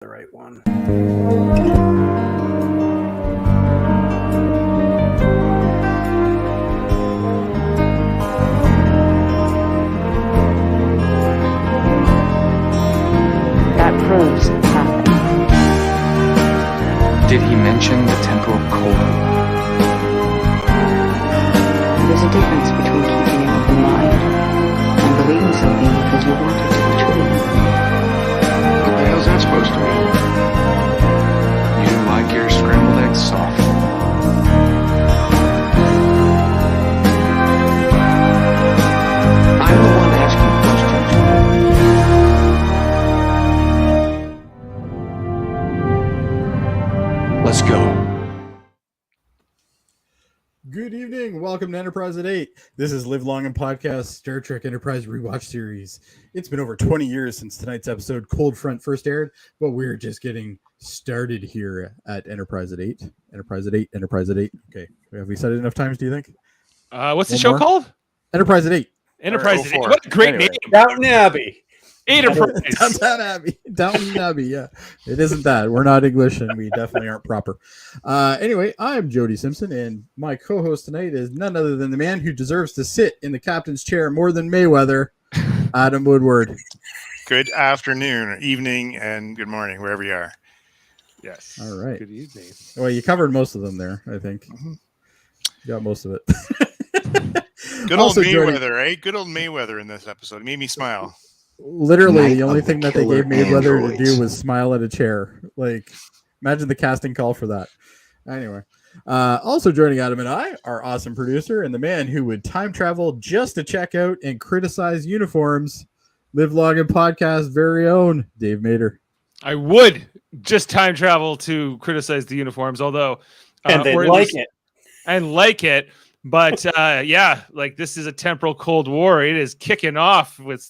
The right one. That proves it happened. Did he mention the temporal colon? There's a difference between keeping an open mind and believing something because you want it to be true. What the hell's that supposed to mean? You like your scrambled eggs soft. I'm the one asking questions. Let's go. Good evening. Welcome to Enterprise at 8. This is Live Long and Podcast Star Trek Enterprise Rewatch series. It's been over 20 years since tonight's episode Cold Front first aired, but we're just getting started here at Enterprise at 8. Enterprise at 8. Enterprise at 8. Okay. Have we said it enough times, do you think? What's the show called? Enterprise at 8. Enterprise at 8. What a great name. Downton Abbey. Enterprise. Downton Abbey. Downton Abbey, yeah. It isn't that. We're not English and we definitely aren't proper. Anyway, I'm Jody Simpson, and my co-host tonight is none other than the man who deserves to sit in the captain's chair more than Mayweather, Adam Woodward. Good afternoon, evening, and good morning, wherever you are. Yes. All right. Good evening. Well, you covered most of them there, I think. Mm-hmm. You got most of it. Good Also old Mayweather, joining- right? Good old Mayweather in this episode. It made me smile. Literally, Night the only of thing the that they Killer gave Mayweather to Androids. do was smile at a chair. Like, imagine the casting call for that. Anyway, also joining Adam and I, our awesome producer and the man who would time travel just to check out and criticize uniforms, Live Long and Podcast very own Dave Mater. I would just time travel to criticize the uniforms, although And they or at like least- it. and like it. But yeah, like this is a temporal Cold War. It is kicking off with.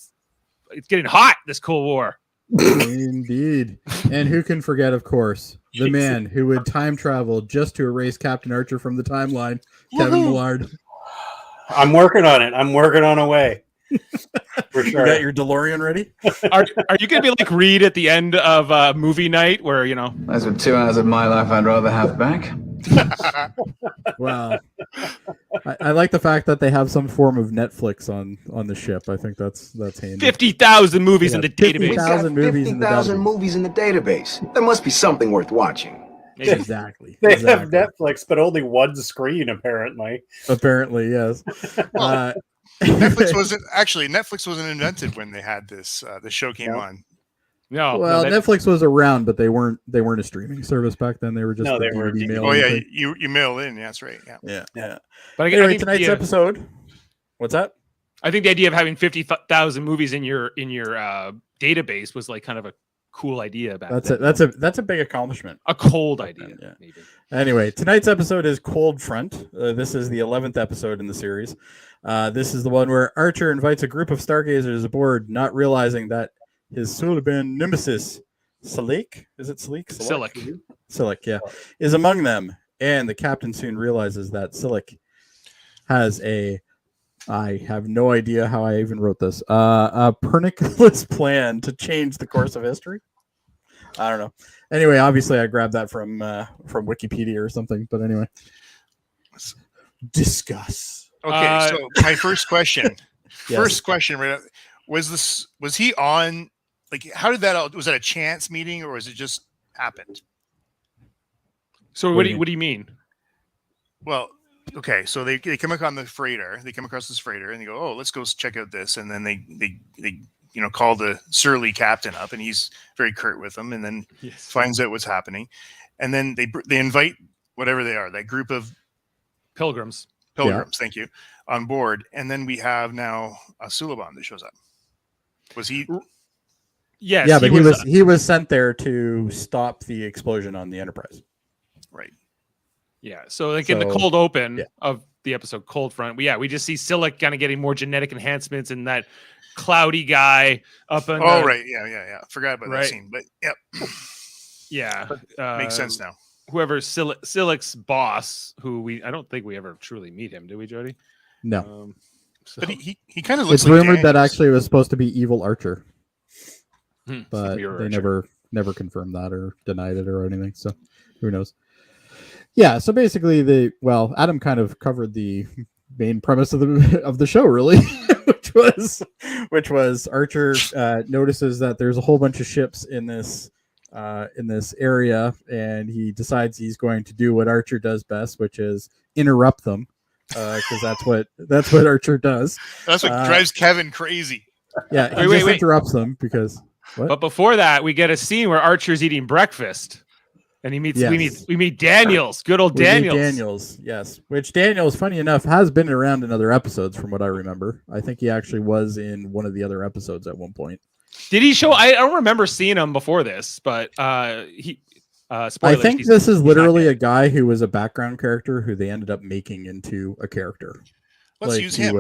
It's getting hot. This Cold War. Indeed. And who can forget, of course, the man who would time travel just to erase Captain Archer from the timeline, Kevin Millard. I'm working on it. I'm working on a way. For You sure. got your DeLorean ready? Are you going to be like Reed at the end of movie night where, you know, Those were 2 hours of my life I'd rather have back. Wow. I like the fact that they have some form of Netflix on the ship. I think that's handy. 50,000 movies in the Yeah, database. 50,000 movies in the 50,000 database. movies in the database. There must be something worth watching. Maybe. Exactly. They exactly. have Netflix, but only one screen, apparently. Apparently, yes. Well, Netflix wasn't invented when they had this. The show came No. on. No, Well, that- Netflix was around, but they weren't a streaming service back then. They were just No, the they were DVD DVD. mail Oh yeah, thing. you mail in. Yeah, that's right. Yeah. Yeah. Yeah. but I Anyway, think tonight's the, episode. What's that? I think the idea of having 50,000 movies in your database was like kind of a cool idea back then. That's a big accomplishment. A cold idea. Yeah. Maybe. Anyway, tonight's episode is Cold Front. This is the 11th episode in the series. This is the one where Archer invites a group of stargazers aboard, not realizing that his Suliban nemesis, Salik, is it Salik? Silic, yeah, is among them. And the captain soon realizes that Silic has I have no idea how I even wrote this, a pernicious plan to change the course of history. I don't know. Anyway, obviously I grabbed that from Wikipedia or something, but anyway. Discuss. Okay, so my first question. Yes. First question, right? Was he on? Like, how did that? Was that a chance meeting, or was it just happened? So what do you mean? Well, okay, so they come on the freighter. They come across this freighter, and they go, "Oh, let's go check out this." And then they call the surly captain up, and he's very curt with them, and then finds out what's happening. And then they invite whatever they are, that group of Pilgrims. Thank you, on board. And then we have now a Suliban that shows up. Was he? Yes. Yeah, but he was sent there to stop the explosion on the Enterprise. Right. Yeah. So like in the cold open of the episode Cold Front, we just see Silic kind of getting more genetic enhancements and that cloudy guy up on. Right. Yeah. Forgot about that scene, but yep. Yeah. Makes sense now. Whoever Silic's boss, who I don't think we ever truly meet him, do we, Jody? No. So, But he kind of looks It's like rumored that Daniels. actually it was supposed to be Evil Archer, but Pure they Archer. never never confirmed that or denied it or anything. So who knows? Yeah. So basically, Adam kind of covered the main premise of the show, really, which was Archer notices that there's a whole bunch of ships in this area, and he decides he's going to do what Archer does best, which is interrupt them, because that's what Archer does. That's what drives Kevin crazy. Yeah, he interrupts them because. What? But before that, we get a scene where Archer's eating breakfast, and he meets we meet Daniels, good old Daniels. Daniels, yes. Which Daniels, funny enough, has been around in other episodes, from what I remember. I think he actually was in one of the other episodes at one point. Did he show? I don't remember seeing him before this, but he. Spoilers, I think this is literally a guy who was a background character who they ended up making into a character. Let's use him.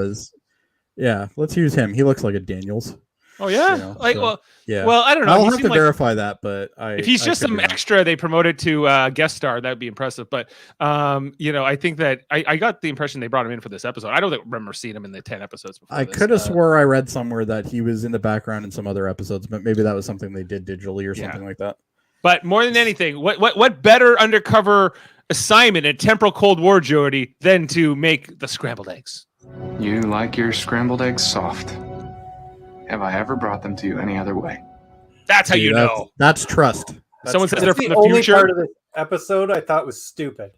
Let's use him. He looks like a Daniels. Oh yeah, Well, I don't know. I'll have to verify that, but if he's just some extra they promoted to guest star, that'd be impressive. But I think that I got the impression they brought him in for this episode. I don't remember seeing him in the 10 episodes before. I could have swore I read somewhere that he was in the background in some other episodes, but maybe that was something they did digitally or something like that. But more than anything, what better undercover assignment in temporal Cold War, Jody, than to make the scrambled eggs? You like your scrambled eggs soft. Have I ever brought them to you any other way? That's how you know. That's trust. Someone says they're from the only future. Part of this episode I thought was stupid.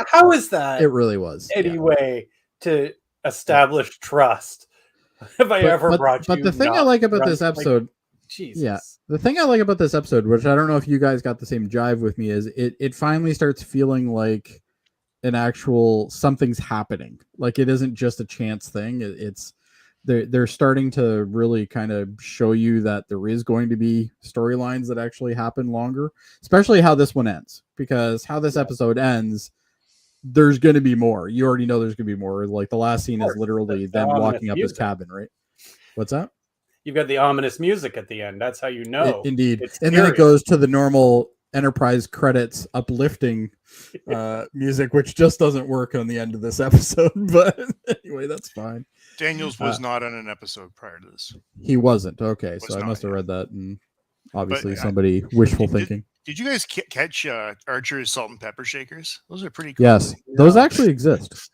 How is that? It really was. Anyway, to establish trust. Have I ever brought you? But the thing I like about this episode, the thing I like about this episode, which I don't know if you guys got the same jive with me, is it finally starts feeling like an actual something's happening. Like it isn't just a chance thing. It's they're starting to really kind of show you that there is going to be storylines that actually happen longer, especially how this one ends, because how this episode ends, there's going to be more. You already know there's going to be more. Like the last scene is literally them walking up his cabin, right? What's that? You've got the ominous music at the end. That's how you know. Indeed. And then it goes to the normal Enterprise credits uplifting music, which just doesn't work on the end of this episode. But anyway, that's fine. Daniels was not on an episode prior to this. He wasn't. Okay, so I must have read that, and obviously somebody wishful thinking. Did you guys catch Archer's salt and pepper shakers? Those are pretty cool. Yes, those actually exist.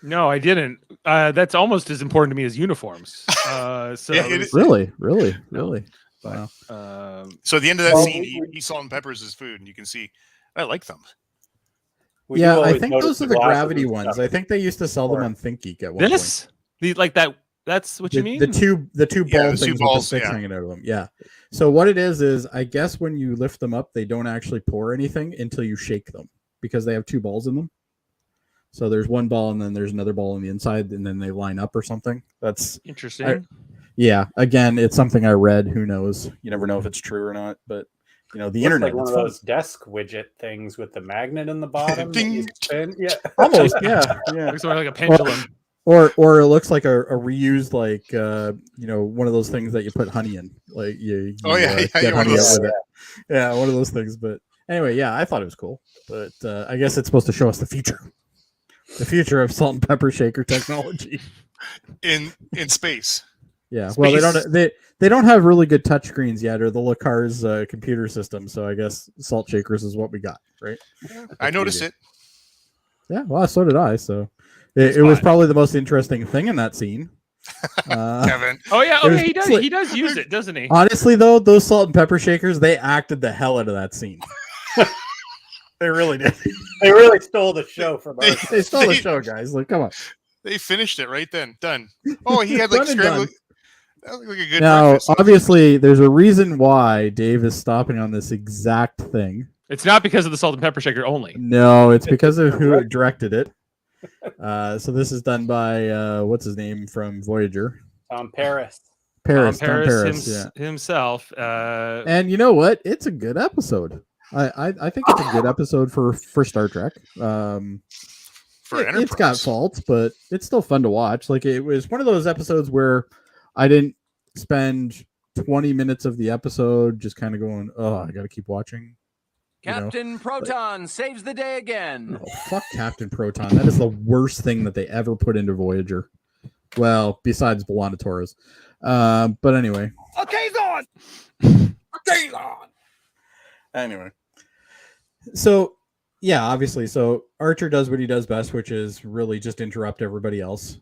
No, I didn't. That's almost as important to me as uniforms. Really. Wow. So at the end of that scene, he salt and peppers his food, and you can see, I like them. I think those are the gravity ones. I think they used to sell them on ThinkGeek at one point. That's what you mean? The two ball things with the sticks hanging out of them. Yeah. So what it is I guess when you lift them up, they don't actually pour anything until you shake them, because they have two balls in them. So there's one ball and then there's another ball on the inside, and then they line up or something. That's interesting. Again, it's something I read. Who knows? You never know if it's true or not. But the internet. Like one of those desk widget things with the magnet in the bottom. Yeah, almost. Yeah. Looks like a pendulum. Or it looks like a reused, like one of those things that you put honey in, like you get honey out with it. Yeah, one of those things. But anyway, I thought it was cool. But I guess it's supposed to show us the future of salt and pepper shaker technology in space. Yeah, well, they don't have really good touchscreens yet, or the Lacar's computer system. So I guess salt shakers is what we got, right? I noticed it. Yeah, well, so did I. So it was probably the most interesting thing in that scene. Kevin. Oh yeah, okay, he does use it, doesn't he? Honestly, though, those salt and pepper shakers, they acted the hell out of that scene. They really did. They really stole the show from us. They stole the show, guys. Like, come on. They finished it right then. Done. Oh, he had like scrambled. That looked like a good now, breakfast. Obviously, there's a reason why Dave is stopping on this exact thing. It's not because of the salt and pepper shaker only. No, it's because of who directed it. So this is done by what's his name from Voyager? Tom Paris. Tom Paris himself. And you know what? It's a good episode. I think it's a good episode for Star Trek. It's got faults, but it's still fun to watch. Like, it was one of those episodes where I didn't spend 20 minutes of the episode just kind of going, oh, I got to keep watching. Captain Proton saves the day again. Oh, fuck Captain Proton. That is the worst thing that they ever put into Voyager. Well, besides Belana Torres. But anyway. Okay, on. Anyway, so yeah, obviously, so Archer does what he does best, which is really just interrupt everybody else,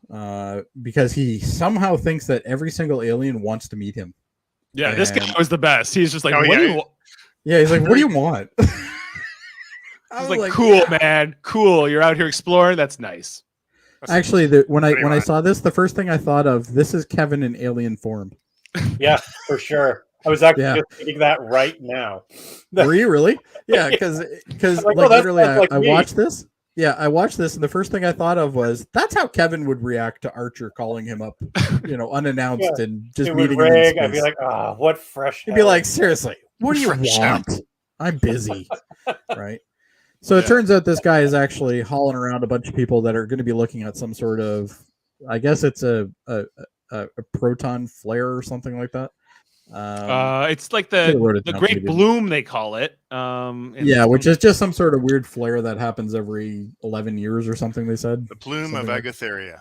because he somehow thinks that every single alien wants to meet him. Yeah, this guy was the best. He's just like, Oh, what yeah. do you? Yeah, he's like, what do you want? He's like, cool, man, cool. You're out here exploring. That's nice. Actually, when I saw this, the first thing I thought of, this is Kevin in alien form. Yeah, for sure. I was actually Yeah. just thinking that right now. Were you really? Yeah, because like, like oh, that literally, sounds like I me. watched this. Yeah, I watched this, and the first thing I thought of was that's how Kevin would react to Archer calling him up, unannounced Yeah. and just It would meeting him in rig. I'd be space. like, oh, what fresh. He'd be hell." like, seriously, what do you Fresh want? I'm busy, right? So it turns out this guy is actually hauling around a bunch of people that are going to be looking at some sort of, I guess it's a proton flare or something like that. It's like I wrote it the down Great so we didn't- Bloom, they call it. Yeah, which is just some sort of weird flare that happens every 11 years or something. They said The plume of Something like- Agatheria.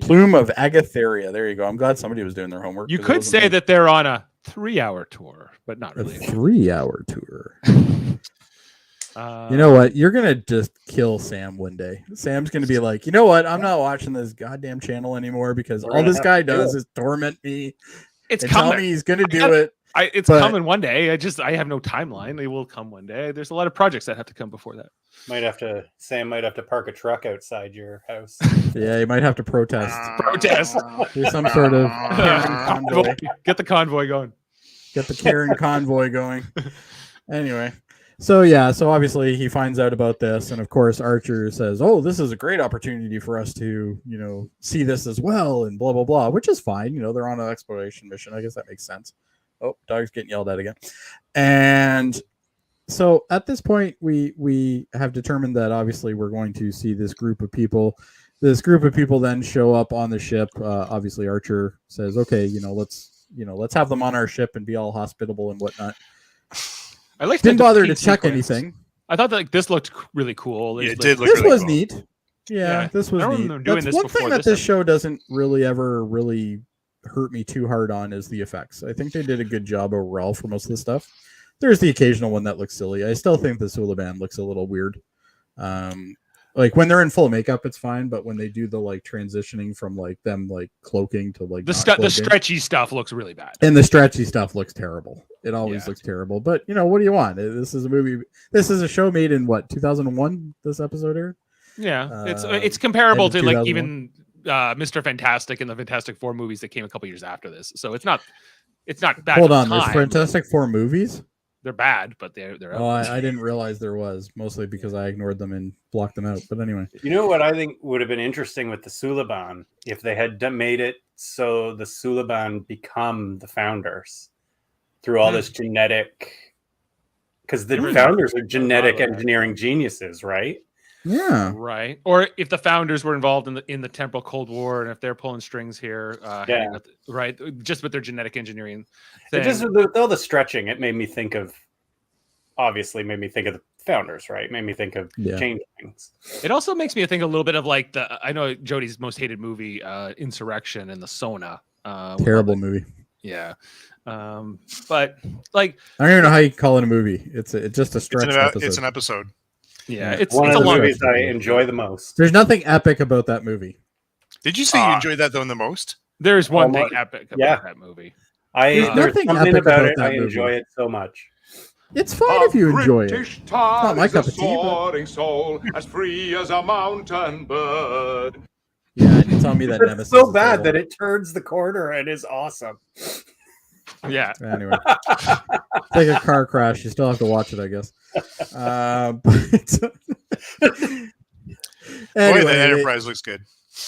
plume of Agatheria. There you go. I'm glad somebody was doing their homework. You 'cause it could wasn't say me. that they're on a 3-hour tour, but not a really. 3-hour tour. Uh, You know what? You're gonna just kill Sam one day. Sam's gonna be like, you know what? I'm not watching this goddamn channel anymore because We're all gonna this have guy to do does it. is torment me it's and tell coming. me he's gonna do got- it. It's but- coming one day. I have no timeline. It will come one day. There's a lot of projects that have to come before that. Sam might have to park a truck outside your house. Yeah, you might have to protest. Protest. Do some sort of Karen convoy. Get the convoy going. Get the Karen convoy going. Anyway, so yeah, so obviously he finds out about this, and of course Archer says, "Oh, this is a great opportunity for us to, see this as well," and blah blah blah, which is fine. They're on an exploration mission. I guess that makes sense. Oh, dog's getting yelled at again. And so at this point, we have determined that obviously we're going to see this group of people. This group of people then show up on the ship. Obviously, Archer says, "Okay, let's have them on our ship and be all hospitable and whatnot." I like Didn't the bother to defeat check sequence. anything. I thought that this looked really cool. Yeah, it There's, did look This really was cool. neat. Yeah, this was I neat. remember doing That's this one before thing that this this show doesn't really ever really hurt me too hard on is the effects. I think they did a good job overall for most of the stuff. There's the occasional one that looks silly. I still think the Suliban looks a little weird. Like when they're in full makeup, it's fine, but when they do the transitioning from them cloaking to the not the cloaking, stretchy stuff looks really bad. and the stretchy stuff looks terrible. It always Yeah. looks terrible. But what do you want? This is a movie. This is a show made in 2001. This episode here. Yeah, it's Uh, comparable end to of like 2001. even Mr. Fantastic and the Fantastic Four movies that came a couple years after this. So it's not bad. Hold for on, the there's time. Fantastic Four movies. They're bad, but they're Oh, I didn't realize there was, mostly because I ignored them and blocked them out. But anyway, You know what I think would have been interesting with the Suliban if they had made it so the Suliban become the founders through all this genetic, because the founders are genetic engineering geniuses, right? yeah, right. Or if the founders were involved in the temporal Cold War, and if they're pulling strings here, right, just with their genetic engineering. It Thing. just with all the stretching, it made me think of the founders, right? Made me think of Yeah. changelings. It also makes me think a little bit of I know Jody's most hated movie, Insurrection and the Sona. terrible movie. Yeah. But I don't even know how you can call it a movie. It's just a It's stretch an, episode. it's an episode. yeah, Yeah. it's One a of the long movies I enjoy the most. There's nothing epic about that movie. Did you say you enjoyed that though the most? There's one Almost- thing epic about yeah. that movie. There's nothing something epic about about it. that I movie. enjoy it so much. It's fine if you enjoy it. British Not my is a cup of tea, but- soaring soul, as free as a mountain bird. Yeah, and you tell me that It's Nemesis so is bad terrible. that it turns the corner and is awesome. Yeah. Anyway, it's like a car crash. You still have to watch it, I guess. But Boy, the anyway, Enterprise looks good.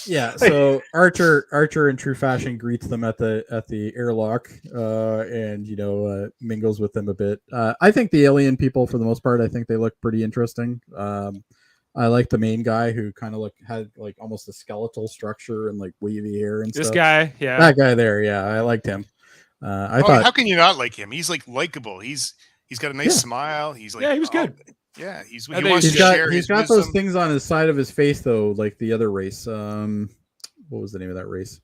yeah. So Archer in true fashion greets them at the airlock, and mingles with them a bit. I think the alien people, for the most part, I think they look pretty interesting. I like the main guy who kind of had almost a skeletal structure and wavy hair and This stuff. guy, yeah. That guy there, yeah, I liked him. I thought How can you not like him? He's likable. He's got a nice smile. He's Yeah, he was good. Yeah, he I think wants he's to got share he's his got those wisdom. things on his side of his face though, like the other race. What was the name of that race?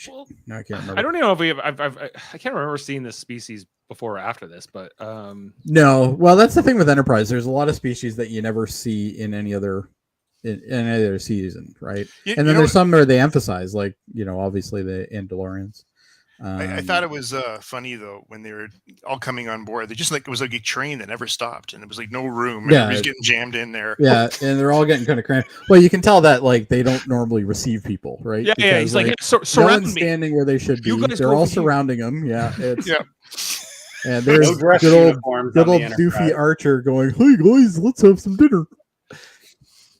Well, no, I can't remember. I don't even know if we have. I can't remember seeing this species before or after this, but no. Well, that's the thing with Enterprise. There's a lot of species that you never see in any other season, right? And then there's some where they emphasize, like obviously the Andalorians. I thought it was funny though when they were all coming on board. They just it was like a train that never stopped, and it was like no room. Yeah, everybody's getting jammed in there. Yeah, and they're all getting kind of cramped. Well, you can tell that they don't normally receive people, right? Yeah, because, he's like no surround one's me. standing where they should be. They're all surrounding him. Yeah, it's yeah. And there's good old doofy Archer going, "Hey guys, let's have some dinner."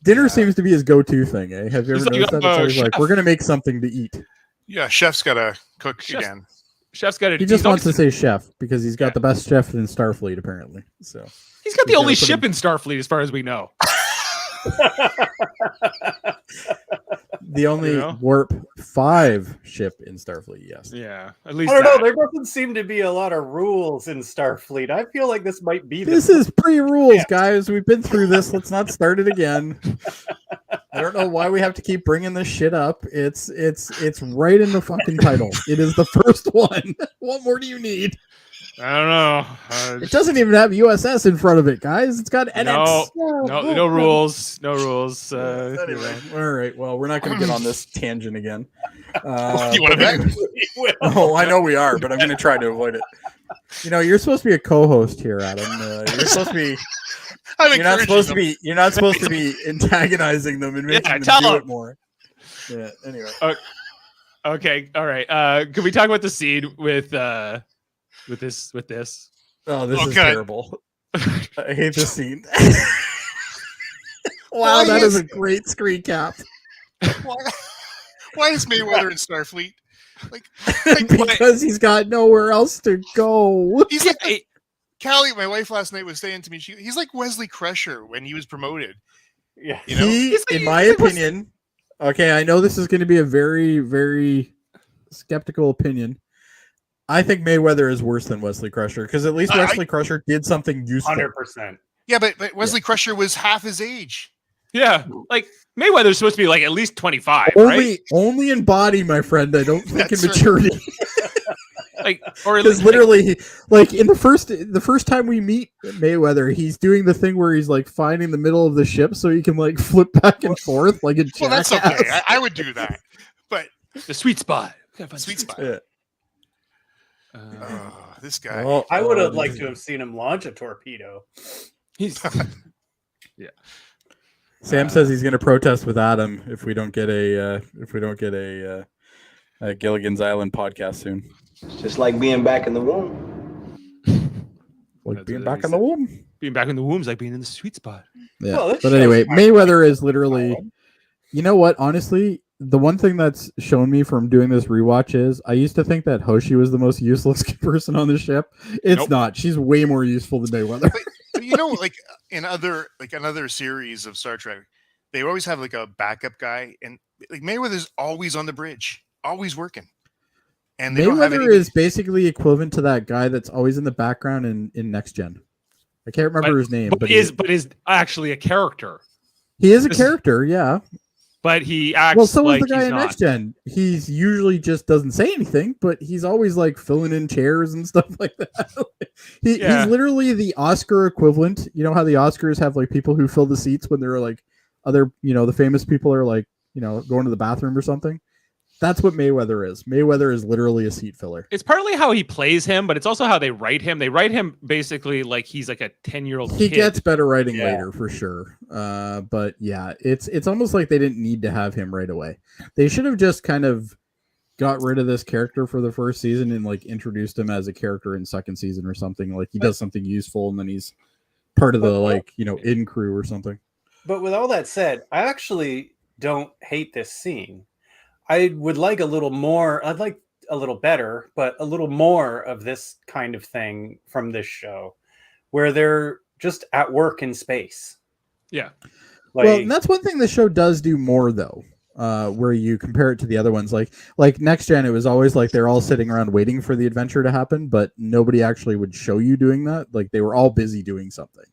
Dinner seems to be his go-to thing. Eh? Have you ever noticed that? It's always like, we're gonna make something to eat. Yeah, chef's got to cook again. Chef's got to. He just wants to say chef because he's got the best chef in Starfleet, apparently. So he's got the only ship in Starfleet, as far as we know. The only Warp 5 ship in Starfleet, yes. Yeah, at least I don't know. There doesn't seem to be a lot of rules in Starfleet. I feel like this might be. This is pre-rules, guys. We've been through this. Let's not start it again. I don't know why we have to keep bringing this shit up. It's right in the fucking title. It is the first one. What more do you need? I don't know. It doesn't even have USS in front of it, guys. It's got NX. No rules. No rules. Anyway, all right. Well, we're not going to get on this tangent again. You want to bet? Oh, I know we are, but I'm going to try to avoid it. You're supposed to be a co-host here, Adam. You're supposed to be. You're not supposed to be antagonizing them and making them do it more. Yeah. Anyway. Okay. All right. Can we talk about the scene with this? Oh, this is terrible. I hate this scene. Wow, that is a great screen cap. Why is Mayweather in Starfleet? Because he's got nowhere else to go. He's like Callie, my wife last night was saying to me, he's like Wesley Crusher when he was promoted. Yeah, in my opinion. Okay, I know this is going to be a very, very skeptical opinion. I think Mayweather is worse than Wesley Crusher because at least Wesley Crusher did something useful. 100%. Yeah, but Wesley Crusher was half his age. Yeah, like Mayweather's supposed to be like at least 25, right? Only in body, my friend. I don't think in maturity. Or literally, in the first time we meet Mayweather, he's doing the thing where he's finding the middle of the ship so he can flip back and forth like a jackass. Well, that's okay. I would do that, but the sweet spot. Sweet spot. Yeah. This guy. Well, I would have liked to have seen him launch a torpedo. Yeah. Sam says he's going to protest with Adam if we don't get a Gilligan's Island podcast soon. It's just like being back in the womb. Being back in the womb. Being back in the womb is like being in the sweet spot. Yeah. Well, but anyway, Mayweather is literally. You know what? Honestly, the one thing that's shown me from doing this rewatch is I used to think that Hoshi was the most useless person on the ship. It's not. She's way more useful than Mayweather. But in another series of Star Trek, they always have a backup guy, and Mayweather's always on the bridge, always working. And Mayweather is basically equivalent to that guy that's always in the background in Next Gen. I can't remember his name, but is actually a character. He is a character, yeah. But he acts so like is the guy in Next Gen. He's usually just doesn't say anything, but he's always filling in chairs and stuff like that. He's literally the Oscar equivalent. You know how the Oscars have people who fill the seats when they're other, the famous people are going to the bathroom or something. That's what Mayweather is. Mayweather is literally a seat filler. It's partly how he plays him, but it's also how they write him. They write him basically like he's like a 10-year-old kid. He gets better writing later for sure. But yeah, it's almost like they didn't need to have him right away. They should have just kind of got rid of this character for the first season and introduced him as a character in second season or something. He does something useful and then he's part of the in crew or something. But with all that said, I actually don't hate this scene. I would like a little more. I'd like a little better, but a little more of this kind of thing from this show, where they're just at work in space. Yeah. Well, that's one thing the show does do more, though. Where you compare it to the other ones, like Next Gen, it was always they're all sitting around waiting for the adventure to happen, but nobody actually would show you doing that. They were all busy doing something.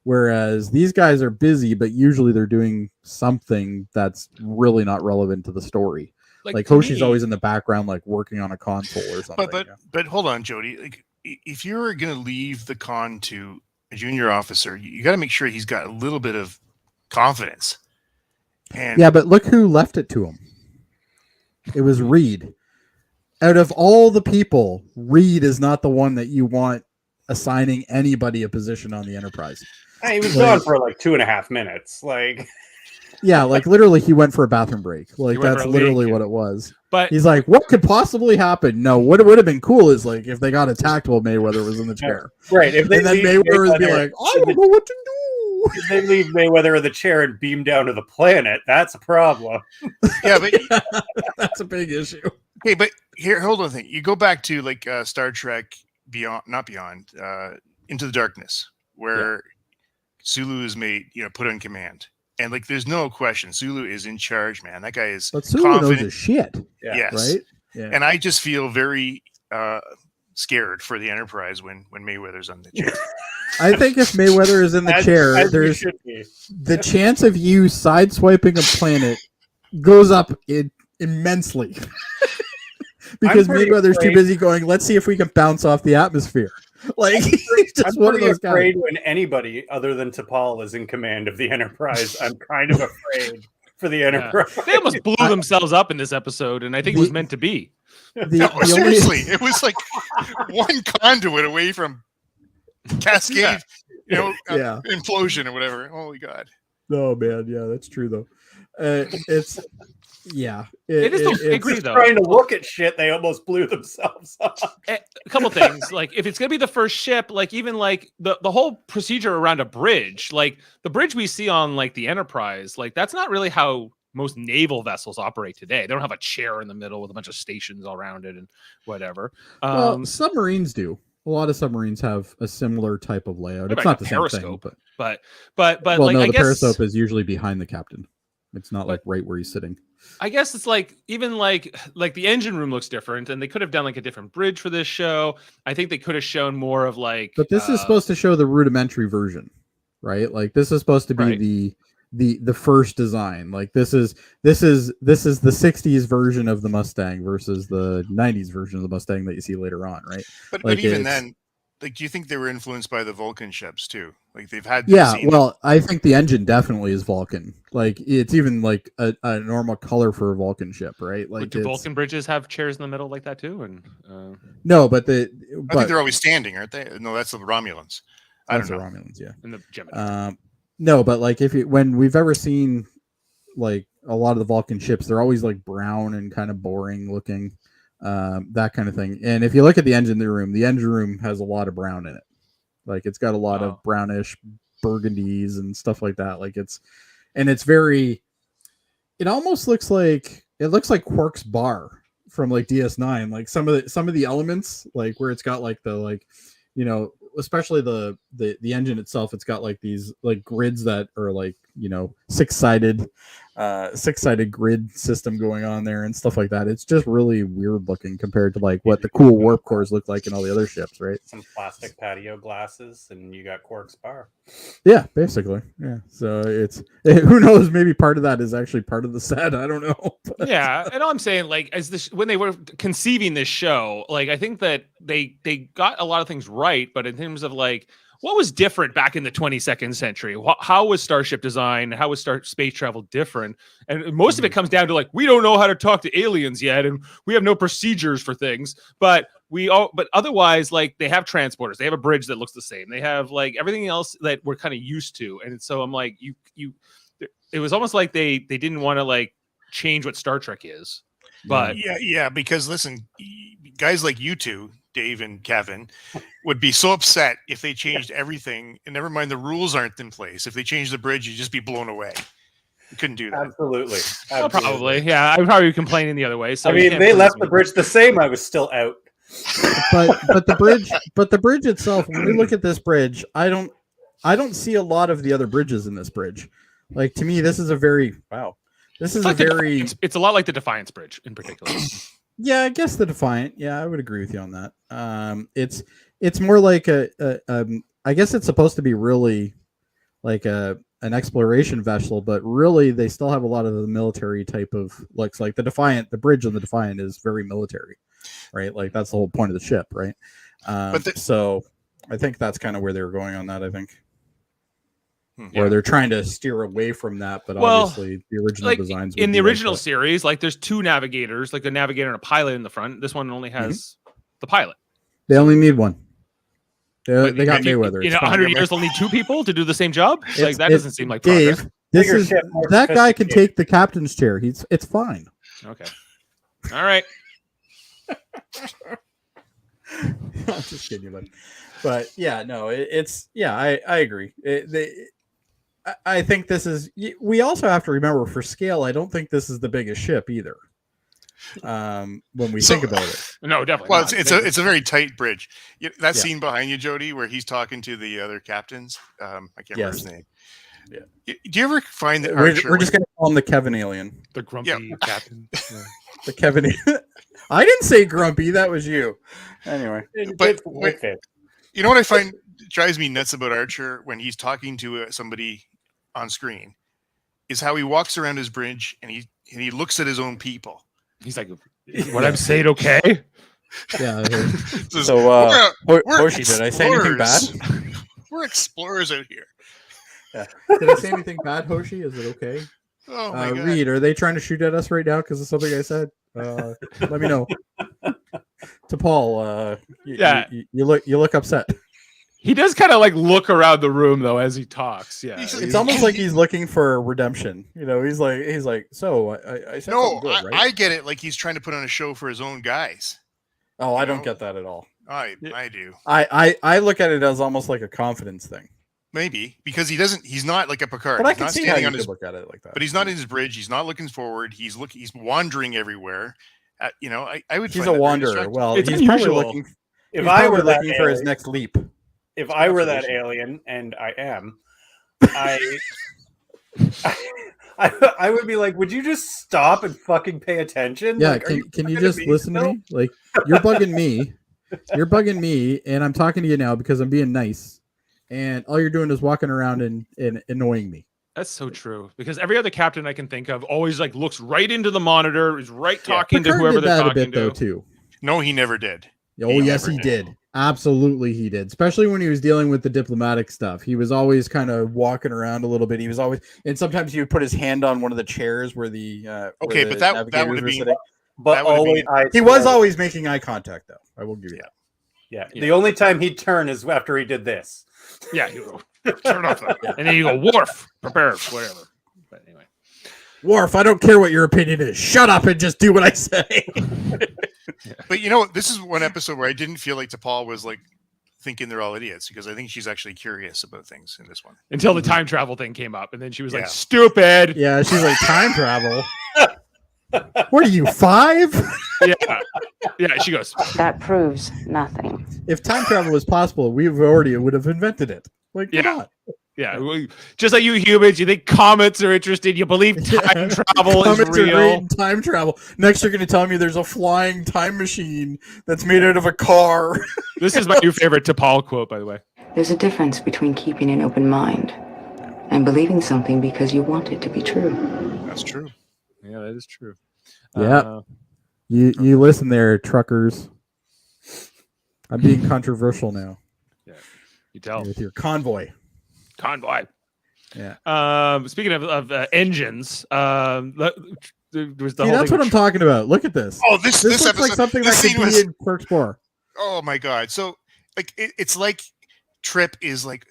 Whereas these guys are busy, but usually they're doing something that's really not relevant to the story. Like to Hoshi's me- always in the background, like working on a console or something. But hold on, Jody. Like, if you're going to leave the con to a junior officer, you got to make sure he's got a little bit of confidence. And Yeah, but look who left it to him. It was Reed. Out of all the people, Reed is not the one that you want assigning anybody a position on the Enterprise. He was gone for like 2.5 minutes. Like, yeah, like literally he went for a bathroom break. Like He went that's for a literally leak. what it was. But He's like, what could possibly happen? No, what would have been cool is like if they got attacked while Mayweather was in the chair. right. If they And then leave Mayweather would be Mayweather- like, I don't know what to do. if they leave Mayweather in the chair and beam down to the planet, that's a problem. yeah, but That's a big issue. okay, but here, hold on a thing. You go back to like Star Trek Beyond, not Beyond, Into the Darkness, where Sulu is made, put on command. And like, there's no question, Sulu is in charge, man. That guy is But Sulu knows confident. his shit, Yes. right? Yeah. And I just feel very scared for the Enterprise when Mayweather's on the chair. I think if Mayweather is in the chair, as you there's should be. the chance of you sideswiping a planet goes up immensely. Because pretty Mayweather's too afraid- busy going, let's see if we can bounce off the atmosphere. Like, he's just I'm one of pretty those guys. afraid when anybody other than T'Pol is in command of the Enterprise. I'm kind of afraid for the Enterprise. they almost blew themselves up in this episode, and I think it was meant to be. No, seriously, it was like one conduit away from cascade, Yeah. implosion or whatever. Holy God. Oh, man. Yeah, that's true, though. It's, yeah. It is the it's- agree, though. Trying to look at shit, they almost blew themselves up. A couple things, like if it's gonna be the first ship, like even like the whole procedure around a bridge, like the bridge we see on like the Enterprise, like that's not really how most naval vessels operate today. They don't have a chair in the middle with a bunch of stations all around it and whatever. well, submarines do. A lot of submarines have a similar type of layout. It's Like not a the same thing, periscope, but but well, like no, I the guess periscope is usually behind the captain. It's not like right where he's sitting. I guess it's like even like the engine room looks different, and they could have done like a different bridge for this show. I think they could have shown more of like. But this is supposed to show the rudimentary version, right? Like this is supposed to be Right. the first design. Like this is the 60s version of the Mustang versus the 90s version of the Mustang that you see later on, right? But Like, even it's- then, like, do you think they were influenced by the Vulcan ships too? Like they've had. Yeah, seen- well, I think the engine definitely is Vulcan. Like it's even like a normal color for a Vulcan ship, right? Like do it's- Vulcan bridges have chairs in the middle like that too? And No, but I think they're always standing, aren't they? No, that's the Romulans. I don't that's the know. Romulans, yeah. in the Gemini. No, but like when we've ever seen like a lot of the Vulcan ships, they're always like brown and kind of boring looking, that kind of thing. And if you look at the engine room has a lot of brown in it. Like it's got a lot of brownish burgundies and stuff like that. Like it's very. It almost looks like Quark's bar from like DS9. Like some of the elements, like where it's got like the especially the engine itself, it's got like these like grids that are like six-sided grid system going on there and stuff like that. It's just really weird looking compared to like what the cool warp cores look like in all the other ships, right? Some plastic patio glasses, and you got Quark's bar. Yeah, basically. Yeah. So who knows? Maybe part of that is actually part of the set. I don't know. But- Yeah, and all I'm saying, like, as this when they were conceiving this show, like, I think that they got a lot of things right, but in terms of like what was different back in the 22nd century, how was starship design, how was space travel different, and most of it comes down to like we don't know how to talk to aliens yet, and we have no procedures for things, but otherwise, like they have transporters, they have a bridge that looks the same, they have like everything else that we're kind of used to, and so I'm like it was almost like they didn't want to like change what Star Trek is. But yeah, because listen, guys like you two, Dave and Kevin, would be so upset if they changed everything, and never mind the rules aren't in place. If they changed the bridge, you'd just be blown away. You couldn't do that. Absolutely. well, probably, yeah, I would probably be complaining the other way. So I you mean, can't they please left me. the bridge the same. I was still out. but the bridge itself, when we look at this bridge, I don't see a lot of the other bridges in this bridge. Like to me, this is a very This is It's like a very it's a lot like the Defiance Bridge in particular. yeah, I guess the Defiant. Yeah, I would agree with you on that. It's more like I guess it's supposed to be really like an exploration vessel, but really they still have a lot of the military type of looks. Like the Defiant, the bridge on the Defiant is very military, right? Like that's the whole point of the ship, right? So I think that's kind of where they were going on that. I think. Where they're trying to steer away from that, but obviously the original designs. In the original series, like there's two navigators, like a navigator and a pilot in the front. This one only has the pilot. They only need one. They got Mayweather. In 100 years, they'll need two people to do the same job. Like that doesn't seem like Dave. progress. This is that guy can take the captain's chair. It's fine. Okay. All right. I'm just kidding, but yeah, no, I agree. I think this is. We also have to remember for scale. I don't think this is the biggest ship either. When we think about it, no, definitely. Well, not. it's a very tight bridge. That scene behind you, Jody, where he's talking to the other captains. I can't remember his name. Yeah. Do you ever find that we're just gonna call him the Kevin alien, the grumpy captain, the Kevin? I didn't say grumpy. That was you. Anyway, but you know what I find drives me nuts about Archer when he's talking to somebody on screen is how he walks around his bridge and he looks at his own people. He's like, "What I'm saying, okay?" Yeah. So, Hoshi, did I say anything bad? We're explorers out here. Yeah. Did I say anything bad, Hoshi? Is it okay? Oh my God. Reed, are they trying to shoot at us right now because of something I said? Let me know. To Paul, you look upset. He does kind of like look around the room though as he talks. Yeah, it's almost like he's looking for redemption. You know, he's like, so I said no, good, right? I get it. Like he's trying to put on a show for his own guys. Oh, I don't get that at all. I do. I look at it as almost like a confidence thing. Maybe because he's not like a Picard. But I he's can not see how you on could look at it like that. But he's not in his bridge. He's not looking forward. He's wandering everywhere. I would. He's find a wanderer. Well, it's he's unusual. probably looking. If I were looking for his next leap. If I were that alien, and I am, I would be like, would you just stop and fucking pay attention? Yeah, like, can you just listen to me? Like, you're bugging me. You're bugging me, and I'm talking to you now because I'm being nice. And all you're doing is walking around and annoying me. That's so true. Because every other captain I can think of always like looks right into the monitor, is right talking to whoever they're talking to. Though, too. No, he never did. Oh, yes, he did. Absolutely, he did. Especially when he was dealing with the diplomatic stuff. He was always kind of walking around a little bit. He was always, and sometimes he would put his hand on one of the chairs where the but that would have been. But always, he was always making eye contact, though. I will give you that. Yeah. The only time he'd turn is after he did this. Yeah, you go, turn off that. And then you go, Worf, prepare, whatever. But anyway. Worf, I don't care what your opinion is. Shut up and just do what I say. But you know, this is one episode where I didn't feel like T'Pol was like thinking they're all idiots because I think she's actually curious about things in this one. Until the time travel thing came up, and then she was like, "Stupid." Yeah, she's like, time travel. What are you, 5? Yeah. She goes, That proves nothing. If time travel was possible, we would have invented it. Like, come on. Yeah, just like you humans, you think comets are interesting. You believe time travel is real. Time travel. Next, you're going to tell me there's a flying time machine that's made out of a car. This is my new favorite T'Pol quote, by the way. There's a difference between keeping an open mind and believing something because you want it to be true. That's true. Yeah, that is true. Yeah. You listen there, truckers. I'm being controversial now. Yeah, you tell. With your convoy. Yeah. Speaking of engines, there was the whole that's thing what I'm talking about. Look at this. Oh, this looks episode, like something that could be in Clerks 4. Oh my God! So like it's like Trip is like,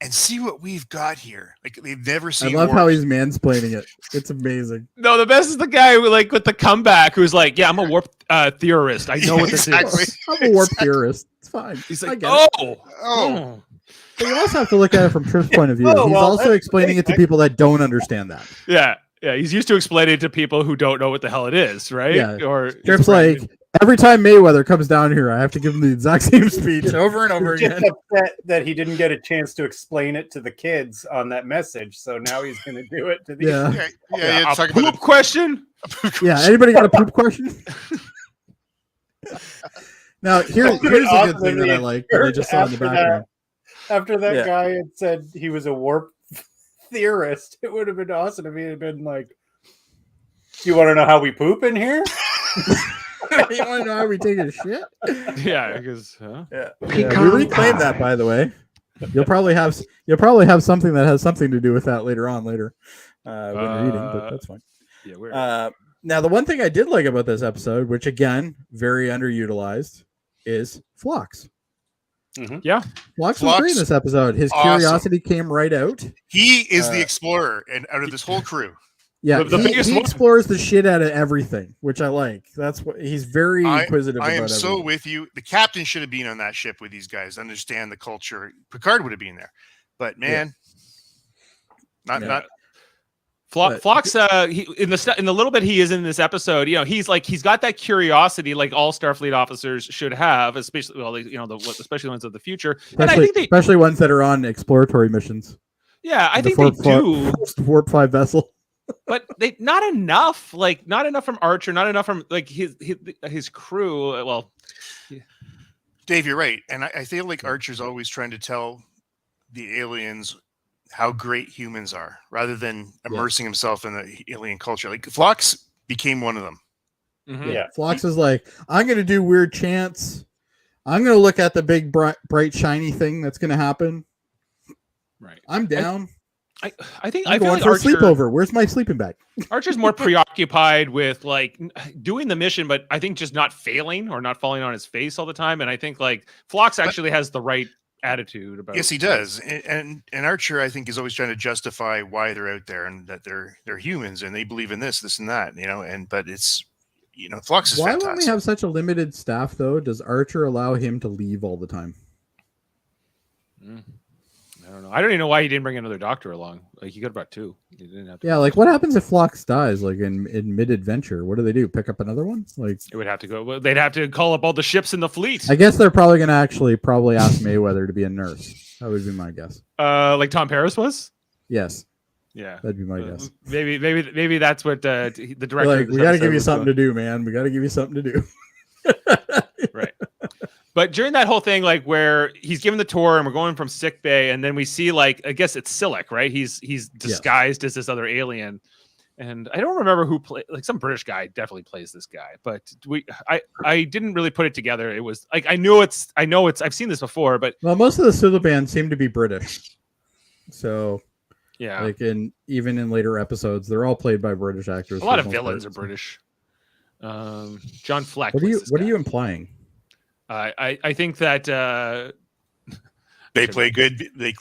and see what we've got here. Like they've never seen. I love how he's mansplaining it. It's amazing. No, the best is the guy who with the comeback who's like, "Yeah, I'm a warp theorist. I know what this is. I'm a warp theorist. It's fine." He's like, "Oh." But you also have to look at it from Trip's point of view. He's also explaining it to people that don't understand that. Yeah. He's used to explaining it to people who don't know what the hell it is, right? Yeah. Or Trip's like, every time Mayweather comes down here, I have to give him the exact same speech over and over again. Just upset that he didn't get a chance to explain it to the kids on that message, so now he's going to do it to the a poop question. Yeah, anybody got a poop question? Now here's a good thing that I like that I just saw in the background. After that guy had said he was a warp theorist, it would have been awesome if he had been like, "You want to know how we poop in here?" You want to know how we take a shit? Yeah, because Yeah, we reclaimed that, by the way. You'll probably have something that has something to do with that later when you're eating, but that's fine. yeah, we're Now, the one thing I did like about this episode, which again very underutilized, is Phlox. yeah. Phlox was great in this episode. His curiosity came right out. He is the explorer, and out of this whole crew. Yeah, The biggest he one. explores the shit out of everything, which I like. That's what he's very inquisitive I am about so everything. with you. The captain should have been on that ship with these guys, understand the culture. Picard would have been there, but man, not. Phlox, he, in the little bit he is in this episode, he's got that curiosity like all Starfleet officers should have, especially especially the ones of the future. And I think especially ones that are on exploratory missions. Yeah, I think they do. Warp 5 vessel. But they not enough from Archer, not enough from like his crew. Well, Dave, you're right, and I feel like Archer's always trying to tell the aliens how great humans are, rather than immersing himself in the alien culture. Like Phlox became one of them. Mm-hmm. Yeah, Phlox is like, I'm going to do weird chants. I'm going to look at the big bright shiny thing that's going to happen. Right. I'm down. I think I'm I feel going like for Archer, a sleepover. Where's my sleeping bag? Archer's more preoccupied with like doing the mission, but I think just not failing or not falling on his face all the time. And I think like Phlox actually has the right attitude about. Yes, he does. And Archer, I think, is always trying to justify why they're out there and that they're humans and they believe in this and that, but it's Phlox is Why fantastic. when we have such a limited staff though, does Archer allow him to leave all the time? I don't know. I don't even know why he didn't bring another doctor along. Like he could have brought two. He didn't have to. Yeah, like what happens if Phlox dies? Like in mid-adventure, what do? Pick up another one? Like it would have to go. They'd have to call up all the ships in the fleet. I guess they're probably going to probably ask Mayweather to be a nurse. That would be my guess. Like Tom Paris was. Yes. Yeah, that'd be my guess. Maybe that's what the director. Like, we got to give you something to do, man. We got to give you something to do. Right. But during that whole thing, like where he's given the tour and we're going from sick bay, and then we see like I guess it's Silic, right? He's disguised as this other alien, and I don't remember who played. Like some British guy definitely plays this guy, but I didn't really put it together. It was like I know it's I've seen this before, but most of the Suluban seem to be British, so yeah, like even in later episodes, they're all played by British actors. A lot of villains are British. John Fleck. What are you implying? I think that they play good. They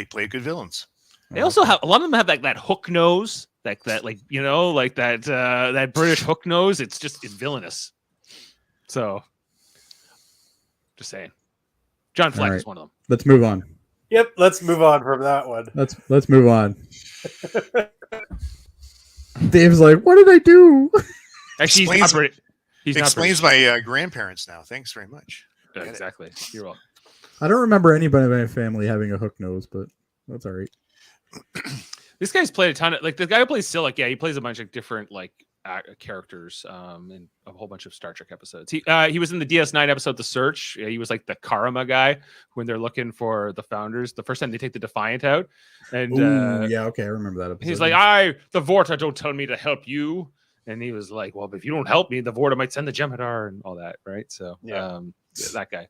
play good villains. They also have a lot of them have like that hook nose, like that that British hook nose. It's villainous. So, just saying, John Fleck is one of them. Let's move on. Yep, let's move on from that one. Let's move on. Dave's like, what did I do? Actually, he's not British. Explains my grandparents now. Thanks very much. Yeah, exactly. You're welcome. I don't remember anybody in my family having a hook nose, but that's all right. This guy's played a ton of the guy who plays Silic. Yeah, he plays a bunch of different characters in a whole bunch of Star Trek episodes. He was in the DS9 episode The Search. He was like the Karma guy when they're looking for the founders. The first time they take the Defiant out, and yeah, okay, I remember that episode. He's like, the Vorta don't tell me to help you. And he was like, well, if you don't help me, the Vorta might send the Jem'Hadar and all that, right? So, that guy.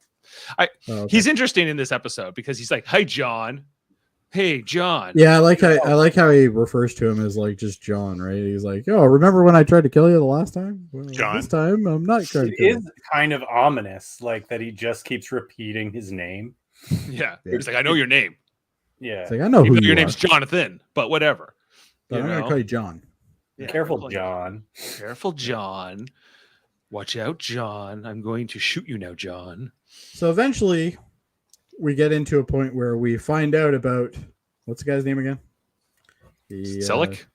He's interesting in this episode because he's like, hey, John. Yeah, I like how he refers to him as like just John, right? He's like, oh, remember when I tried to kill you the last time? Well, John. This time, I'm not trying to kill you. It is kind of ominous, like that he just keeps repeating his name. Yeah. He's like, I know your name. Yeah. It's like, I know who your name's Jonathan, but whatever. But I'm going to call you John. Yeah, Careful, John. Careful, John. Watch out, John. I'm going to shoot you now, John. So eventually, we get into a point where we find out about what's the guy's name again? Silic?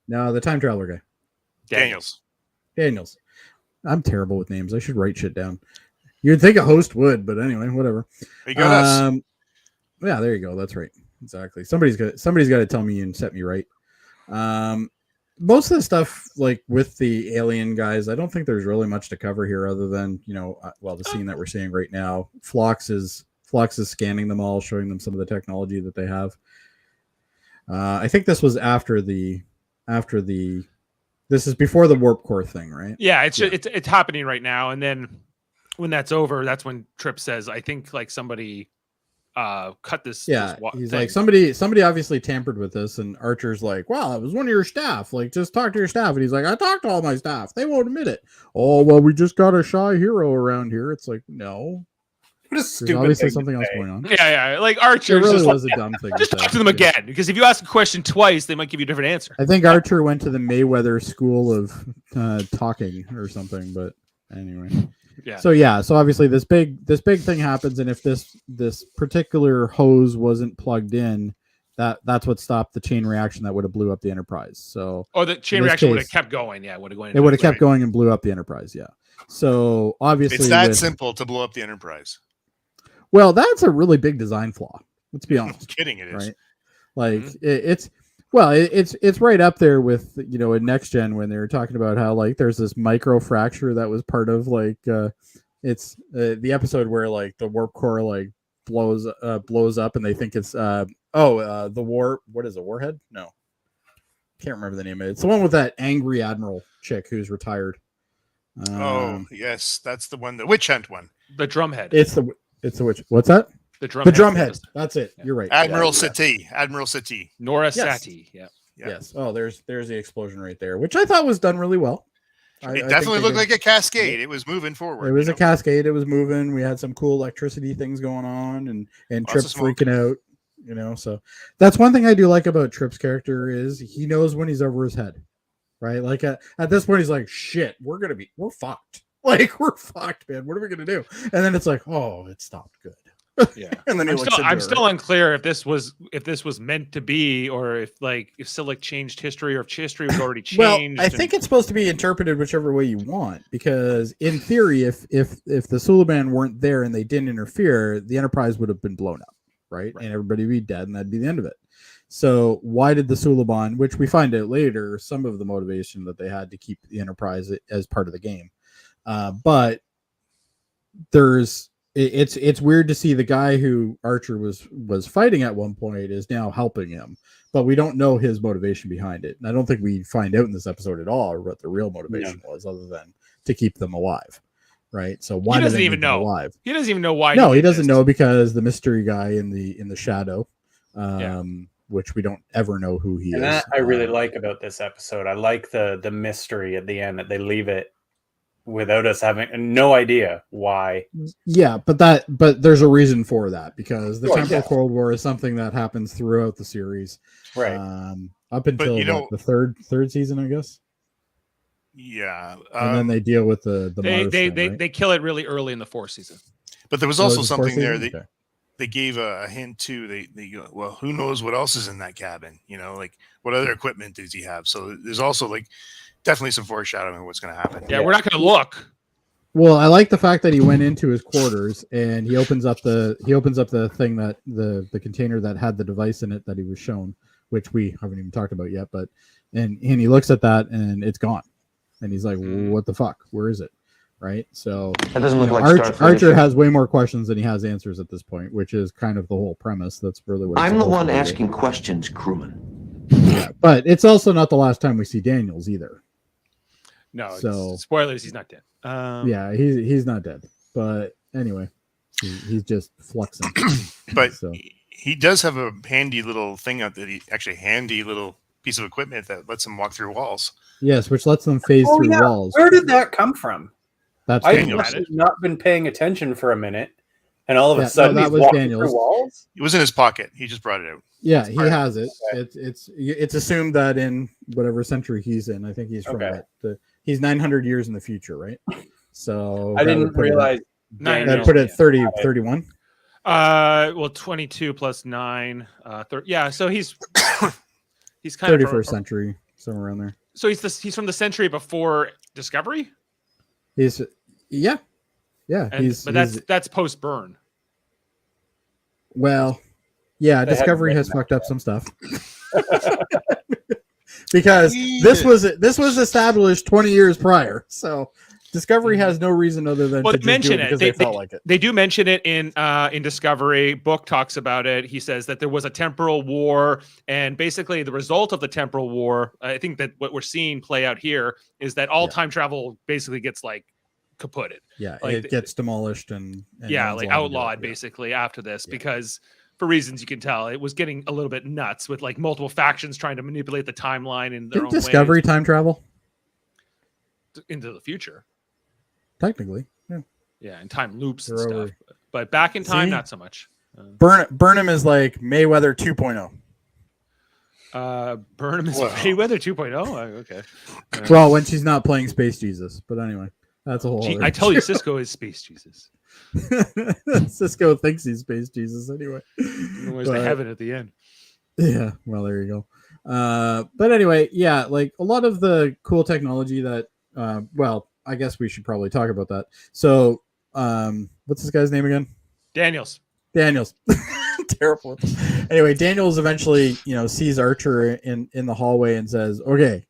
No, the time traveler guy. Daniels. I'm terrible with names. I should write shit down. You'd think a host would, but anyway, whatever. You got us. Yeah, there you go. That's right. Exactly. Somebody's got to tell me and set me right. Most of the stuff, like with the alien guys, I don't think there's really much to cover here other than, the scene that we're seeing right now. Phlox is scanning them all, showing them some of the technology that they have. I think this was after the. This is before the warp core thing, right? Yeah, it's happening right now, and then when that's over, that's when Trip says, "I think like somebody cut this." Yeah, this he's thing. like somebody obviously tampered with this, and Archer's like, "Well, it was one of your staff. Like, just talk to your staff." And he's like, "I talked to all my staff. They won't admit it." Oh well, we just got a shy hero around here. It's like, no, What a there's stupid obviously thing something to else say. going on. Yeah, like It Archer's really just was like, a dumb thing. just to talk say. to them again, because if you ask a question twice, they might give you a different answer. I think Archer went to the Mayweather school of talking or something, but anyway. Yeah. So obviously this big thing happens, and if this particular hose wasn't plugged in, that's what stopped the chain reaction that would have blew up the Enterprise. So The chain in this reaction would have case, kept going. Yeah, it would have going. it would have kept going and blew up the Enterprise. Yeah. So obviously It's that simple to blow up the Enterprise. Well, that's a really big design flaw. Let's be I'm honest. kidding, it is. Right? Like it's right up there with in Next Gen when they were talking about how like there's this micro fracture that was part of like it's the episode where like the warp core like blows up and they think it's the what is it, warhead? No, can't remember the name of it. It's the one with that angry admiral chick who's retired. Oh yes, that's the one, the witch hunt one. The drumhead. It's the witch. What's that? The drumhead. That's it. Yeah. You're right. Admiral Sati. Admiral Sati. Nora Yes. Sati. Yeah. Yeah. Yes. Oh, there's the explosion right there, which I thought was done really well. It definitely looked like a cascade. It was moving forward. It was a cascade. It was moving. We had some cool electricity things going on, and Lots Trip of smoke. freaking out. So that's one thing I do like about Trip's character is he knows when he's over his head, right? Like at this point, he's like, "Shit, we're fucked. Like we're fucked, man. What are we gonna do?" And then it's like, "Oh, it stopped good." Yeah. And then he I'm still unclear if this was meant to be, or if Silic changed history, or if history was already changed. Well, I think it's supposed to be interpreted whichever way you want, because in theory, if the Suliban weren't there and they didn't interfere, the Enterprise would have been blown up, right? And everybody would be dead, and that'd be the end of it. So why did the Suliban, which we find out later, some of the motivation that they had to keep the Enterprise as part of the game, but it's weird to see the guy who Archer was fighting at one point is now helping him, but we don't know his motivation behind it. And I don't think we find out in this episode at all what the real motivation was, other than to keep them alive, right? So why he doesn't do they even need them know. alive? He doesn't even know why. No, he doesn't know, because the mystery guy in the shadow, which we don't ever know who he And is. that I really like about this episode. I like the mystery at the end that they leave it without us having no idea why. Yeah, but there's a reason for that, because the Oh, Temporal yeah. Cold War is something that happens throughout the series, Right. up until the third season, I guess. Yeah, And then they deal with the They Mars they thing, they, right? they kill it really early in the fourth season. but there was Oh, also is it fourth something there. season? Okay. They gave a hint too. They go, well, who knows what else is in that cabin? Like what other equipment does he have? So there's also definitely some foreshadowing of what's going to happen. Yeah, we're not going to look. Well, I like the fact that he went into his quarters and he opens up the thing that the container that had the device in it that he was shown, which we haven't even talked about yet. But and he looks at that and it's gone, and he's like, "What the fuck? Where is it?" Right? So That doesn't look like Starfleet. Archer has way more questions than he has answers at this point, which is kind of the whole premise. That's really what it's I'm the supposed one to be. asking questions, crewman. Yeah, but it's also not the last time we see Daniels either. No, So- spoilers. He's not dead. Yeah, he's not dead, but anyway, he's just fluxing. But So. he does have a handy little thing out that handy little piece of equipment that lets him walk through walls. Yes, which lets them phase through walls. Where did that come from? That's I Daniels. have not been paying attention for a minute, and all of Yeah, a sudden no, that he's was walking Daniels. through walls. It was in his pocket. He just brought it out. Yeah, he part of has it. Okay. It's assumed that in whatever century he's in, I think he's from Okay. he's 900 years in the future, right? So I that didn't would put it- realize. Nine That years. put it 31. Well, 22 plus 9. Yeah, so he's kind 31st of century, somewhere around there. So he's from the century before Discovery. He's yeah. And, but that's post burn. Well, yeah, They Discovery hadn't has written fucked up some stuff. Because this was established 20 years prior. So Discovery has no reason other than Well, to they just do mention it it. because they felt like it. They do mention it in Discovery. Book talks about it. He says that there was a temporal war, and basically the result of the temporal war, I think that what we're seeing play out here is that all time travel basically gets like kaputted. Yeah, like, it gets demolished and yeah, no one's like allowed to do outlawed it. Yeah. basically after this because for reasons you can tell, it was getting a little bit nuts with like multiple factions trying to manipulate the timeline in their Didn't own Discovery ways time travel? into the future. Technically, yeah. Yeah, and time loops and They're stuff. over. But back in time, See? not so much. Burnham is like Mayweather 2.0. Burnham is Wow. Mayweather 2.0. Oh, okay. Well, when she's not playing Space Jesus, but anyway, that's a whole. Gee, other I told you, issue. Cisco is Space Jesus. Cisco thinks he's Space Jesus anyway. Where's the But- heaven at the end? Yeah, well, there you go. But anyway, yeah, like a lot of the cool technology that, well, I guess we should probably talk about that. So, what's this guy's name again? Daniels. Terrible. Anyway, Daniels eventually, sees Archer in the hallway and says, "Okay,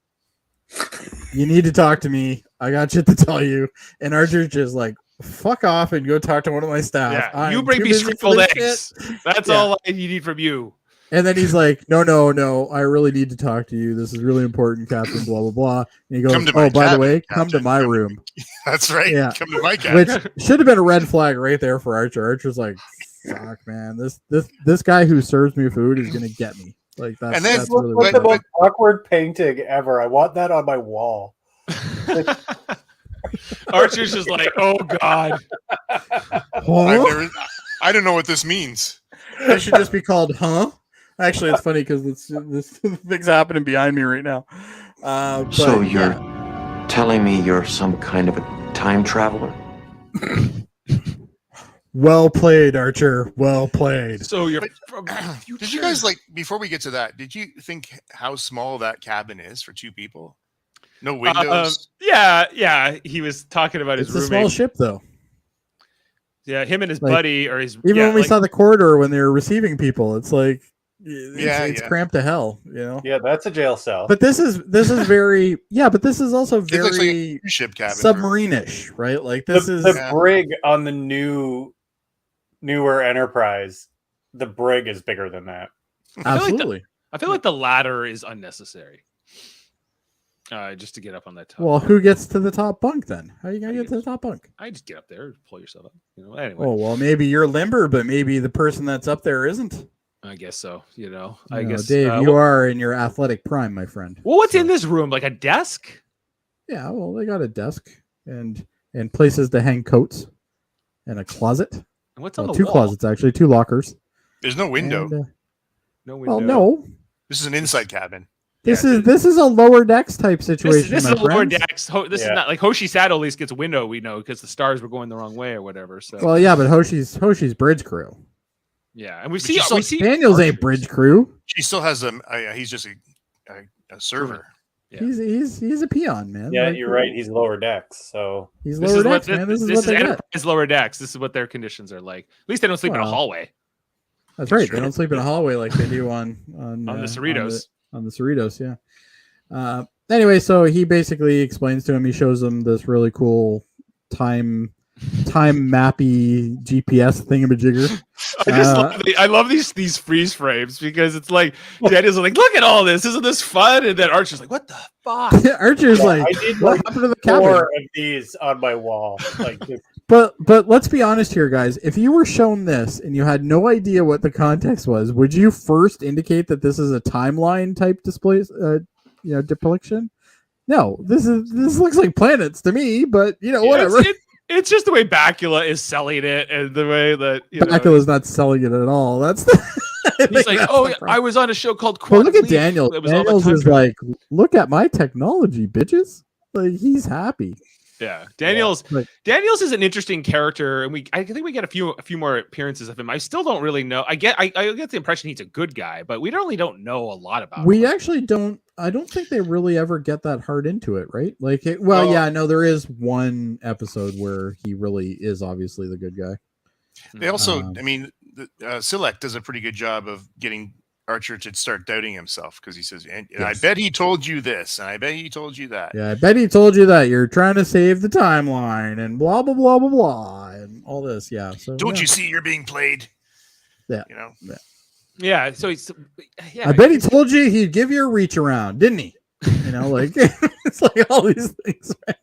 you need to talk to me. I got shit to tell you." And Archer's just like, "Fuck off and go talk to one of my staff. Yeah, I'm you bring too me busy for scrambled this eggs. shit." That's Yeah. all you need from you. And then he's like, no, I really need to talk to you. This is really important, Captain, blah, blah, blah. And he goes, Come to my oh, by the cabin, way, come to Captain. my room. That's right. Yeah. Come to my cabin. Which should have been a red flag right there for Archer. Archer's like, fuck, man, this guy who serves me food is going to get me. Like, that's, And then- that's really What's what the it is. most awkward painting ever? I want that on my wall. Archer's just like, oh god. Huh? I don't know what this means. It should just be called, huh? Actually, it's funny because this thing's happening behind me right now. But, So you're yeah. telling me you're some kind of a time traveler? Well played, Archer. Well played. So you're But- from Did you guys before we get to that, did you think how small that cabin is for two people? No windows. yeah. He was talking about It's his a roommate. small ship, though. Yeah, him and his Like, buddy or his Even yeah, when we like- saw the corridor when they were receiving people, it's like it's Yeah. cramped to hell, Yeah, that's a jail cell. But this is very but this is also It looks like a very cruise ship cabin. submarine-ish, right? Like this is the brig on the newer Enterprise. The brig is bigger than that. absolutely. I feel like the ladder is unnecessary. Just to get up on that top. Well, who gets to the top bunk then? How are you gonna get to the top bunk? I just get up there, pull yourself up. Anyway, Oh well, maybe you're limber, but maybe the person that's up there isn't. I guess so. I No, guess Dave, you are in your athletic prime, my friend. Well, what's So- in this room? Like a desk? Yeah, well, they got a desk and places to hang coats and a closet. And what's on Well, the two wall? closets actually, two lockers. There's no window. And, No window. well, no. This is an inside cabin. This Yeah, is a lower decks type situation. This is my a lower friends. decks. This is Yeah. not like Hoshi Sato at least gets a window. We know because the stars were going the wrong way or whatever. So Well, yeah, but Hoshi's bridge crew. yeah, and we But see you saw we see Daniels ain't bridge crew. She still has he's just a server. Yeah. He's a peon, man. Yeah, Like, you're right. He's lower decks. So He's This lower is what decks, man. This is what they get. Enterprise lower decks. This is what their conditions are like. At least they don't sleep in a Well, hallway That's right. They don't sleep in a hallway like they do on on the Cerritos. On the Cerritos, yeah. Anyway, so he basically explains to him. He shows him this really cool time mappy GPS thingamajigger. I love these freeze frames because it's like Daniel's like, look at all this, isn't this fun? And then Archer's like, what the fuck? Archer's Yeah, like, I did what like happened to the 4 cabin? of these on my wall. Like, just- But let's be honest here, guys. If you were shown this and you had no idea what the context was, would you first indicate that this is a timeline type display, depiction? No, this looks like planets to me, but whatever. It's just the way Bakula is selling it and the way that Bakula's not selling it at all. That's he's like, oh, yeah, I was on a show called But Quantum look at Leap. Daniel. It was all the Daniels time is travel. like, look at my technology, bitches. Like he's happy. Yeah, Daniels Like, is an interesting character, and I think we get a few more appearances of him. I still don't really know. I get the impression he's a good guy, but we really don't know a lot about we him. actually don't. I don't think they really ever get that hard into it, right? Like, there is one episode where he really is obviously the good guy. They also, Um, Silek does a pretty good job of getting Archer to start doubting himself because he says, and I Yes. bet he told you this, and I bet he told you that. Yeah, I bet he told you that you're trying to save the timeline and blah blah blah blah blah and all this. Yeah. So Don't yeah. you see you're being played? Yeah. You know. Yeah. So he's. Yeah. I bet he told you he'd give you a reach around, didn't he? You know, like it's like all these things. Right?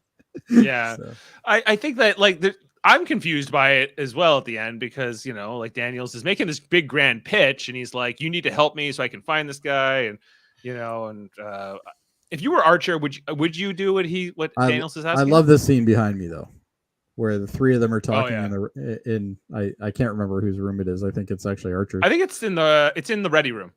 Yeah. So. I think that like I'm confused by it as well at the end because like Daniels is making this big grand pitch and he's like, you need to help me so I can find this guy and if you were Archer, would you do what Daniels is asking? I love this scene behind me though, where the three of them are talking yeah. in I can't remember whose room it is. I think it's actually Archer. I think it's in the ready room.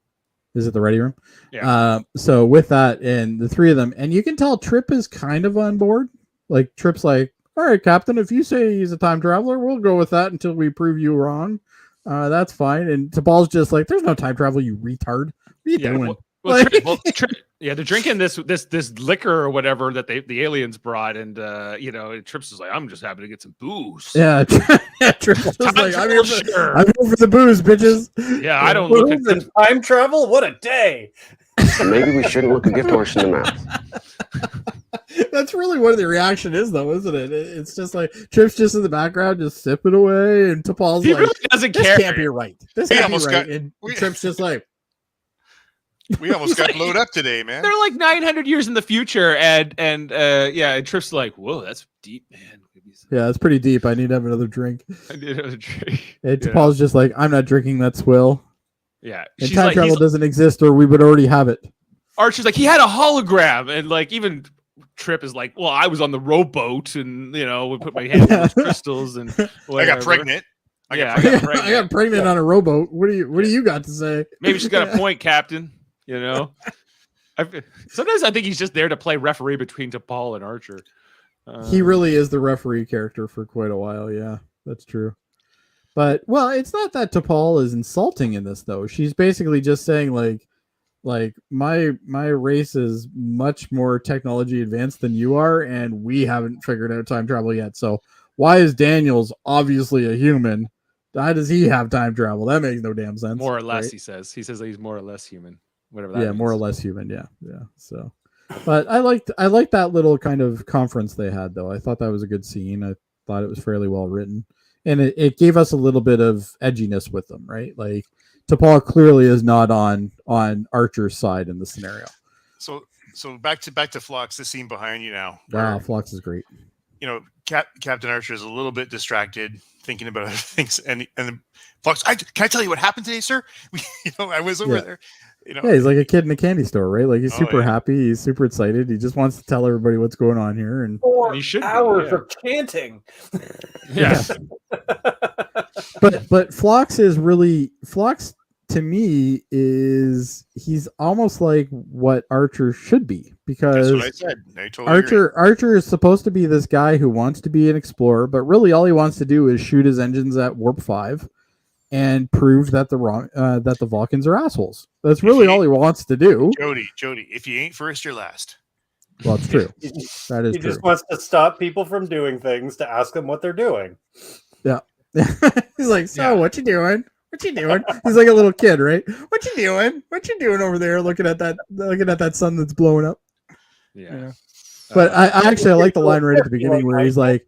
Is it the ready room? Yeah. So with that and the three of them, and you can tell Trip is kind of on board. Like Trip's like, all right, Captain, if you say he's a time traveler, we'll go with that until we prove you wrong. That's fine. And T'Pol's just like, there's no time travel, you retard. What are you doing? They're drinking this liquor or whatever that the aliens brought, and Trips is like, I'm just happy to get some booze. Yeah, Trips is like, I'm here for the booze, bitches. Yeah, I don't look at the time travel. What a day! Maybe we shouldn't look a gift horse in the mouth. That's really what the reaction is, though, isn't it? It's just like Trip's just in the background, just sipping away, and T'Pol's he like, really doesn't "This care. can't be right. This can't be right." And Trip's just like, "We almost got blowed up today, man." They're like 900 years in the future, and Trip's like, "Whoa, that's deep, man." Yeah, it's pretty deep. I need to have another drink. I need another drink. And T'Pol's just like, "I'm not drinking that swill." Yeah, and time travel doesn't exist, or we would already have it. Archer's like, he had a hologram, and like even Trip is like, well, I was on the rowboat, and we put my hand in those crystals, and whatever. I got pregnant. I got pregnant on a rowboat. What do you got to say? Maybe she's got a point, Captain. Sometimes I think he's just there to play referee between T'Pol and Archer. He really is the referee character for quite a while. Yeah, that's true. But well, it's not that T'Pol is insulting in this though. She's basically just saying like my race is much more technology advanced than you are, and we haven't figured out time travel yet. So why is Daniels obviously a human? Why does he have time travel? That makes no damn sense. More or less, right? he says that he's more or less human. Whatever that means. More or less human. Yeah. So, but I liked that little kind of conference they had though. I thought that was a good scene. I thought it was fairly well written, and it gave us a little bit of edginess with them, right? Like T'Pol clearly is not on Archer's side in the scenario. So back to Phlox, the scene behind you now. Wow, Phlox is great. Captain Archer is a little bit distracted, thinking about other things, and Phlox, can I tell you what happened today, sir? I was over there. Yeah, he's like a kid in a candy store, right? Like he's super happy, he's super excited. He just wants to tell everybody what's going on here, and 4 hours of chanting. Yeah. But Phlox to me he's almost like what Archer should be, because that's what I said. I totally Archer is supposed to be this guy who wants to be an explorer, but really all he wants to do is shoot his engines at warp 5 and prove that the Vulcans are assholes. That's really all he wants to do. Jody, if you ain't first, you're last. Well, it's true. That is he true. just wants to stop people from doing things to ask them what they're doing. Yeah. He's like, so what you doing? What you doing? He's like a little kid, right? What you doing? What you doing over there looking at that sun that's blowing up? Yeah. But I like the line right at the beginning where he's like,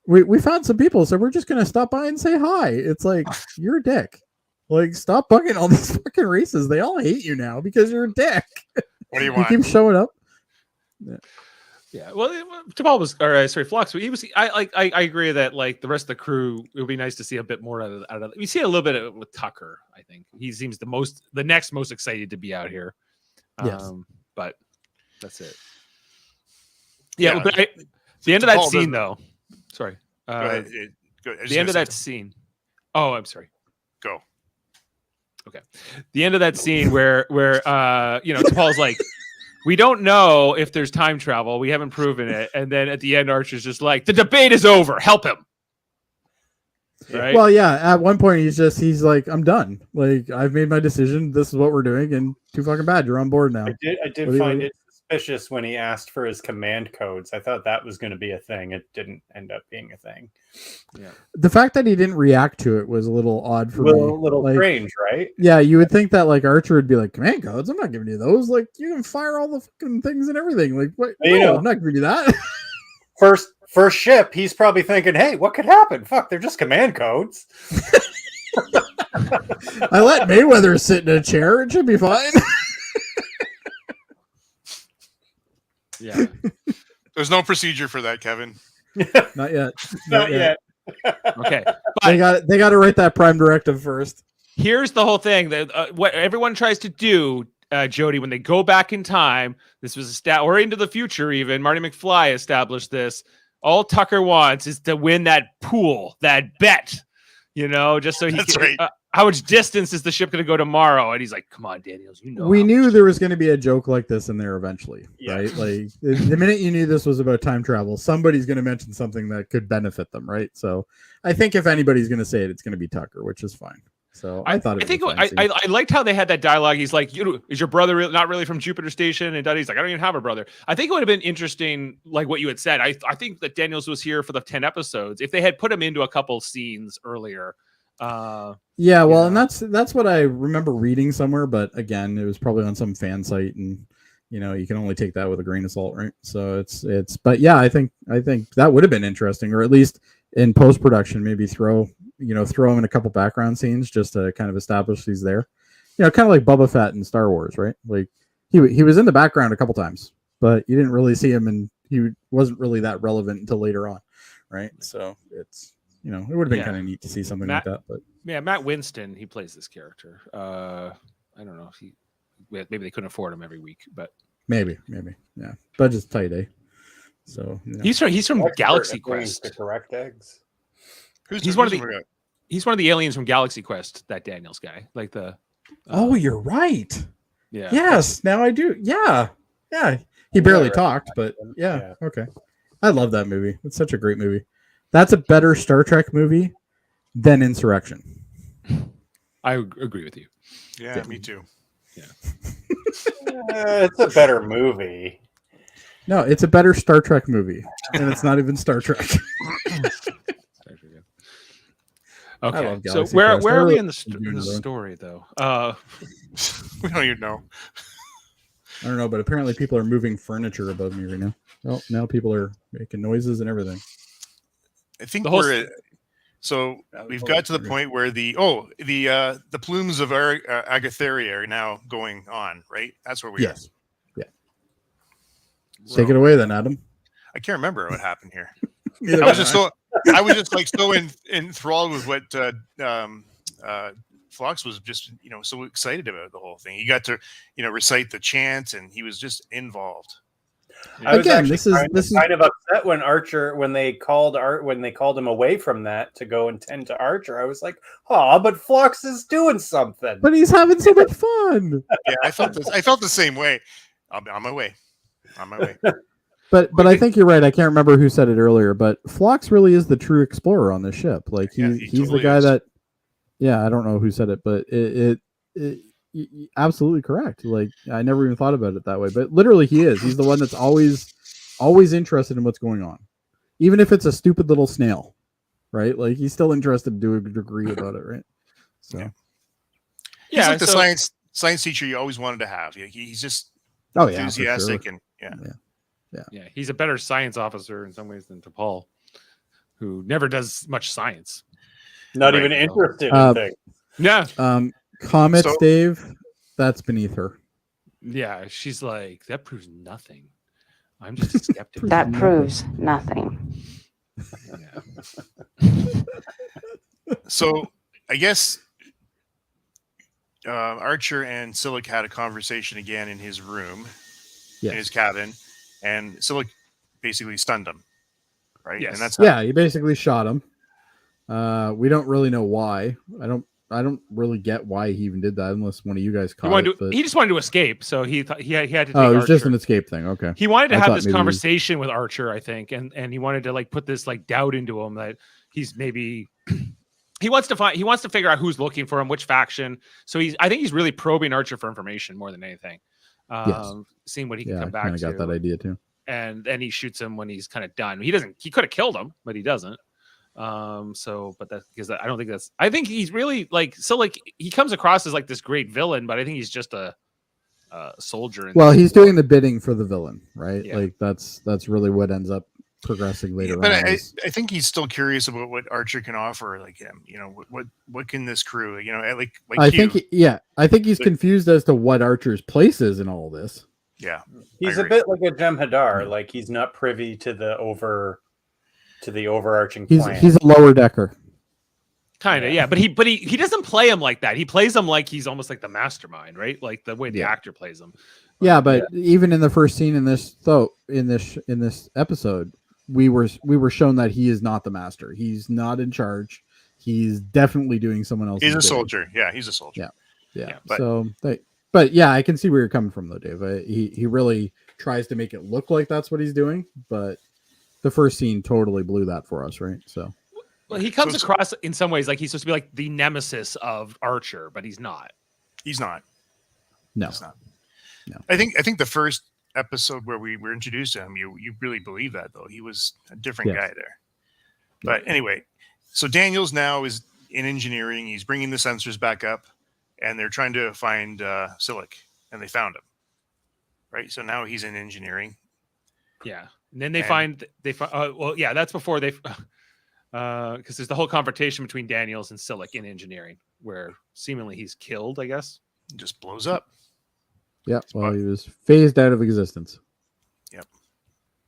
we found some people, so we're just gonna stop by and say hi. It's like, you're a dick. Like, stop bugging all these fucking races. They all hate you now because you're a dick. What do you want? You keep showing up. Yeah. Well, T'Pol was, Phlox. I agree that like the rest of the crew, it would be nice to see a bit more out of. We see a little bit with Tucker. I think he seems the next most excited to be out here. Yes. But that's it. Yeah. But the end of that scene, though. Sorry. Go ahead. The end of that scene. Oh, I'm sorry. Go. Okay. The end of that scene where T'Pol's like, we don't know if there's time travel. We haven't proven it. And then at the end, Archer's just like, the debate is over. Help him. Right? Well, yeah. At one point, he's like, I'm done. Like, I've made my decision. This is what we're doing. And too fucking bad. You're on board now. I did find it suspicious when he asked for his command codes. I thought that was going to be a thing. It didn't end up being a thing. Yeah. The fact that he didn't react to it was a little odd for me. A little Like, strange, right? yeah, you would think that like Archer would be like, command codes, I'm not giving you those. Like, you can fire all the fucking things and everything. Like, what? You No, know. I'm not giving you that. First ship, he's probably thinking, hey, what could happen? Fuck, they're just command codes. I let Mayweather sit in a chair. It should be fine. Yeah. There's no procedure for that, Kevin. Not yet. Not yet. Okay. They But got to write that prime directive first. here's the whole thing that what everyone tries to do, Jody, when they go back in time, this was or into the future even, Marty McFly established this. All Tucker wants is to win that pool, that bet, just so he That's can. right. How much distance is the ship going to go tomorrow? And he's like, come on, Daniels, We knew there was going to be a joke like this in there eventually, Yeah. right? Like the minute you knew this was about time travel, somebody's going to mention something that could benefit them, right? So I think if anybody's going to say it, it's going to be Tucker, which is fine. So I thought it was I liked how they had that dialogue. He's like, is your brother not really from Jupiter Station? And Dudley's like, I don't even have a brother. I think it would have been interesting, like what you had said. I think that Daniels was here for the 10 episodes. If they had put him into a couple scenes earlier. Yeah, well, and that's what I remember reading somewhere, but again, it was probably on some fan site, and you can only take that with a grain of salt, right? So it's but yeah, I think that would have been interesting, or at least in post production, maybe throw him in a couple background scenes just to kind of establish he's there, kind of like Boba Fett in Star Wars, right? Like he was in the background a couple times, but you didn't really see him, and he wasn't really that relevant until later on, right? So it's. It would have been kind of neat to see something like that, but yeah, Matt Winston, he plays this character. I don't know if maybe they couldn't afford him every week, but maybe, yeah, budget's tight, eh? So he's from Galaxy Quest. To correct eggs. He's one of the aliens from Galaxy Quest. That Daniels guy, like the. Oh, you're right. Yeah. Yes, now I do. Yeah. He barely talked, but yeah. Okay. I love that movie. It's such a great movie. That's a better Star Trek movie than Insurrection. I agree with you. Yeah, me too. Yeah. It's a better movie. No, it's a better Star Trek movie, and it's not even Star Trek. Okay, so where are we in the story though? We don't even know. I don't know, but apparently people are moving furniture above me right now. Well, now people are making noises and everything. I think we've got to the point where the plumes of Agatharia are now going on, right? That's where we are. Yeah. Take it away then, Adam. I can't remember what happened here. I was just so enthralled with what Phlox was just so excited about the whole thing. He got to recite the chant, and he was just involved. Again, this is kind of upset when they called him away from that to go and tend to Archer. I was like, but Phlox is doing something. But he's having so much fun. Yeah, I felt the same way. I'm on my way. But I think you're right. I can't remember who said it earlier, but Phlox really is the true explorer on this ship. Like he's totally the guy that. Yeah, I don't know who said it, but it absolutely correct. Like I never even thought about it that way, but literally he is. He's the one that's always interested in what's going on, even if it's a stupid little snail, right? Like he's still interested to a degree about it, right? So he's like the science teacher you always wanted to have. He's just enthusiastic and yeah. He's a better science officer in some ways than T'Pol, who never does much science. Not even interested in things. Yeah. Comets, Dave, that's beneath her. Yeah, she's like, that proves nothing. I'm just a skeptic. That proves nothing. Yeah. So I guess Archer and Silic had a conversation again in his room, in his cabin, and Silic basically stunned him, right? Yes. And that's he basically shot him. We don't really know why. I don't really get why he even did that, unless one of you guys caught it. He just wanted to escape, so he had to take it was Archer. just an escape thing. Okay. He wanted to have this conversation with Archer, I think, and he wanted to like put this like doubt into him that he's maybe he wants to figure out who's looking for him, which faction. So I think he's really probing Archer for information more than anything. seeing what he can Yeah, I come back kind of to. got that idea too. And then he shoots him when he's kind of done. He could have killed him, but he doesn't. But that's because I don't think I think he's really he comes across as like this great villain, but I think he's just a soldier. Well, he's doing the bidding for the villain, right? Yeah. Like that's really what ends up progressing later on. But I think he's still curious about what Archer can offer, like him. What can this crew? I think he's confused as to what Archer's place is in all this. Yeah, he's a bit like a Jem'Hadar. Like he's not privy to the overarching plan. He's a lower decker. Kind of, yeah. But he doesn't play him like that. He plays him like he's almost like the mastermind, right? Like the way the actor plays him. Yeah, but even in the first scene in this episode, we were shown that he is not the master. He's not in charge. He's definitely doing someone else's. He's a bidding. soldier. Yeah, he's a soldier. Yeah. But yeah, I can see where you're coming from though, Dave. He really tries to make it look like that's what he's doing, but the first scene totally blew that for us, right? So, well, he comes across in some ways like he's supposed to be like the nemesis of Archer, but he's not. He's not. No, he's not. No. I think the first episode where we were introduced to him, you really believe that though. He was a different guy there. But anyway, so Daniels now is in engineering. He's bringing the sensors back up, and they're trying to find Silic, and they found him. Right, so now he's in engineering. Yeah, and then they find that's before they, because there's the whole confrontation between Daniels and Silic in engineering, where seemingly he's killed. I guess it just blows up. Yeah, well, he was phased out of existence. Yep.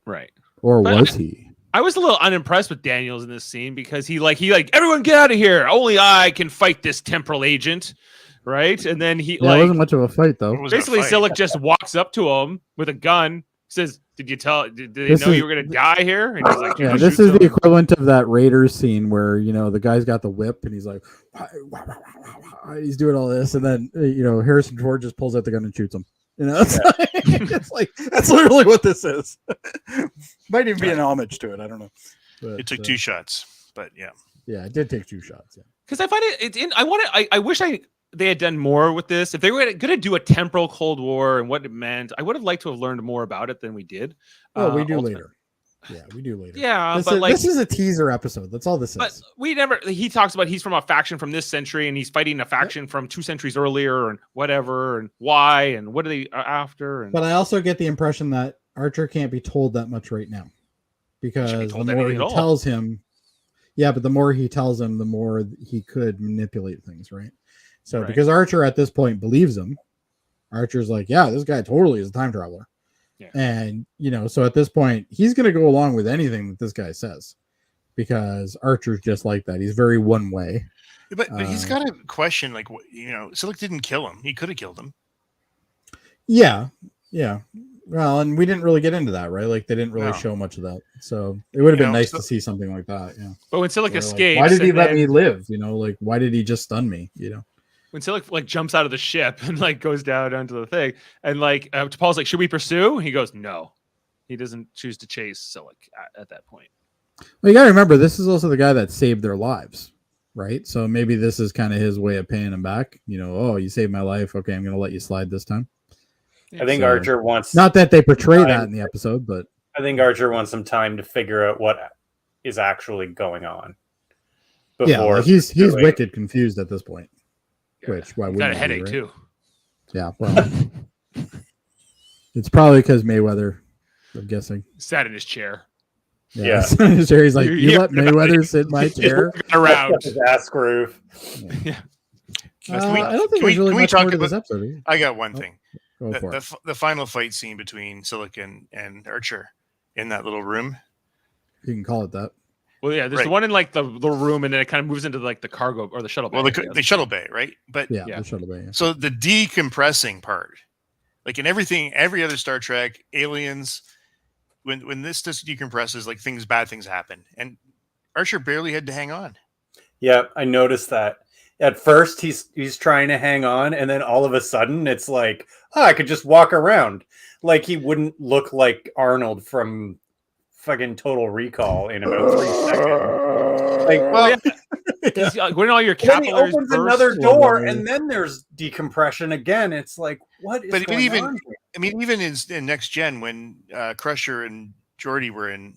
Right. Or was he? I was a little unimpressed with Daniels in this scene because he everyone get out of here. Only I can fight this temporal agent. Right. And then it wasn't much of a fight though. Basically, Silic just walks up to him with a gun, says, Did they know you were going to die here? And he's like, yeah, this is the equivalent of that Raiders scene where, the guy's got the whip and he's like, he's doing all this. And then, Harrison Ford just pulls out the gun and shoots him. It's like, that's literally what this is. Might even be an homage to it. I don't know. But, it took 2 shots, but yeah. Yeah, it did take 2 shots. Yeah. Because I find I wish they had done more with this. If they were going to do a temporal Cold War and what it meant, I would have liked to have learned more about it than we did. Oh, we do later. Yeah, we do later. Yeah, this is a teaser episode. That's all this is. But he talks about he's from a faction from this century and he's fighting a faction from 2 centuries earlier and whatever and why and what are they after. And... But I also get the impression that Archer can't be told that much right now because the more he tells him, but the more he tells him, the more he could manipulate things, right? So because Archer at this point believes him, Archer's like, yeah, this guy totally is a time traveler. Yeah. And, so at this point, he's going to go along with anything that this guy says because Archer's just like that. He's very one way. But he's got a question, like, Silic didn't kill him. He could have killed him. Yeah. Yeah. Well, and we didn't really get into that, right? Like, they didn't really show much of that. So it would have been nice to see something like that. Yeah. But when Silic escapes, why did he let me live? Like, why did he just stun me? When Silic jumps out of the ship and goes down onto the thing, and T'Pol's like, should we pursue? He goes, no. He doesn't choose to chase Silic at that point. Well, you got to remember, this is also the guy that saved their lives, right? So maybe this is kind of his way of paying him back. Oh, you saved my life. Okay, I'm going to let you slide this time. I think Archer wants... Not that they portray that in the episode, but... I think Archer wants some time to figure out what is actually going on. He's wicked confused at this point. Yeah. Which why got wouldn't a headache too? Yeah, well, it's probably because Mayweather. I'm guessing sat in his chair. Yeah. His chair. He's like, you let Mayweather sit in my chair around his ass groove. Yeah. I don't think there's really much more to this episode. I got one thing. Go for it. The final fight scene between Silic and Archer in that little room. You can call it that. Well, yeah, there's the one in the room, and then it kind of moves into the cargo or the shuttle bay. Well, the shuttle bay, right? But the shuttle bay. Yeah. So the decompressing part, like in every other Star Trek, aliens, when this just decompresses, bad things happen, and Archer barely had to hang on. Yeah, I noticed that. At first, he's trying to hang on, and then all of a sudden, it's like, I could just walk around. Like he wouldn't look like Arnold from fucking Total Recall in about 3 seconds. When all your capillaries opens another door and then there's decompression again. It's like, what is going on here? I mean, even in Next Gen, when Crusher and Jody were in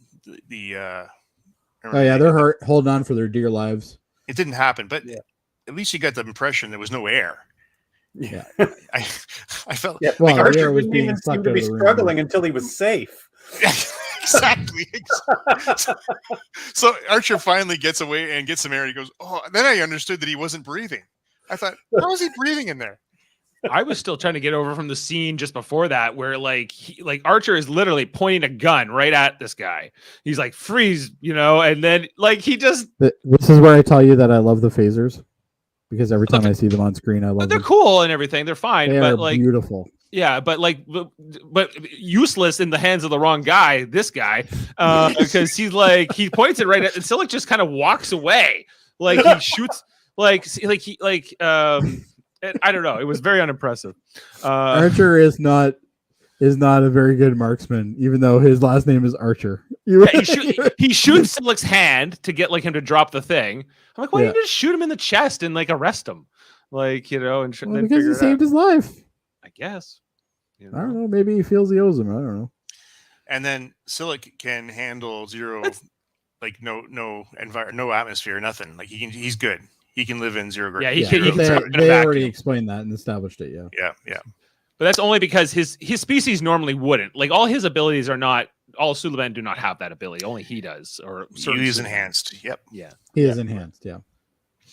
the Oh yeah, they're holding on for their dear lives. it didn't happen, but Yeah. at least you got the impression there was no air. Yeah. I felt Yeah, Well, Archer air was didn't being even sucked seem to out be of the room. struggling until he was safe. exactly. So Archer finally gets away and gets some air. And he goes, "Oh!" And then I understood that he wasn't breathing. I thought, how is he breathing in there? I was still trying to get over from the scene just before that, where like Archer is literally pointing a gun right at this guy. He's like, freeze, and then like he just. This is where I tell you that I love the phasers, because every time I see them on screen, I love They're them. cool and everything. They're fine, They but are like beautiful. yeah, but useless in the hands of the wrong guy. This guy, because he points it right at, and Silik just kind of walks away, like he shoots, I don't know. It was very unimpressive. Archer is not a very good marksman, even though his last name is Archer. Yeah, he shoots Silik's hand to get him to drop the thing. I'm like, why don't you just shoot him in the chest and arrest him, and then because figure he it saved out. his life. I guess. I don't know. Maybe he feels he owes him. I don't know. And then Silik can handle zero, no atmosphere, nothing. Like he's good. He can live in zero Yeah, gravity. he can They, survive in a they vacuum. already explained that and established it. Yeah. Yeah. But that's only because his species normally wouldn't. Like all his abilities are not. All Suliban do not have that ability. Only he does. Or certain He is Suliban. enhanced. Yep. Yeah. He is enhanced. Yeah.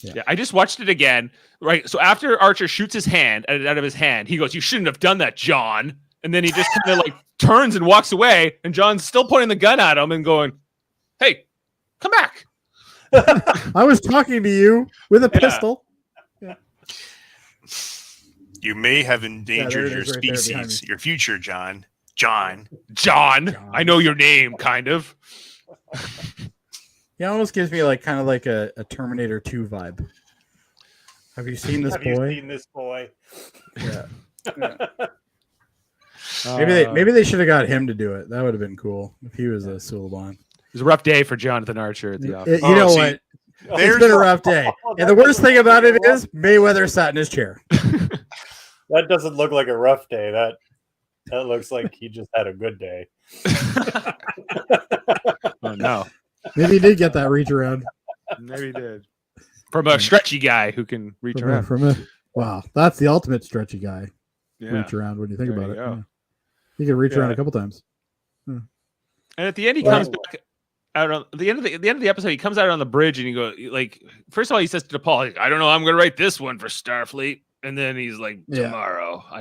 Yeah, I just watched it again. Right. So after Archer shoots his hand out of his hand, he goes, "You shouldn't have done that, John." And then he just kind of turns and walks away, and John's still pointing the gun at him and going, "Hey, come back." I was talking to you with a pistol. You may have endangered it your is right there behind species, me. your future, John. John. I know your name, kind of. He almost gives me kind of like a Terminator 2 vibe. Have you seen this Have boy? you seen this boy? Yeah. Maybe they should have got him to do it. That would have been cool if he was a Suliban. It was a rough day for Jonathan Archer at the office. You know see, what? There's It's been a rough day. And the worst thing about it is Mayweather sat in his chair. That doesn't look like a rough day. That looks like he just had a good day. Oh no, Maybe he did get that reach around. maybe he did. From a stretchy guy who can reach around. Wow, that's the ultimate stretchy guy. Yeah. Reach around when you think There about you it. go. Yeah. He can reach around Yeah. a couple times. And at the end, he comes back out on the end of the episode. He comes out on the bridge and he goes, first of all, he says to DePaul, "I don't know, I'm going to write this one for Starfleet." And then he's like, "Tomorrow, I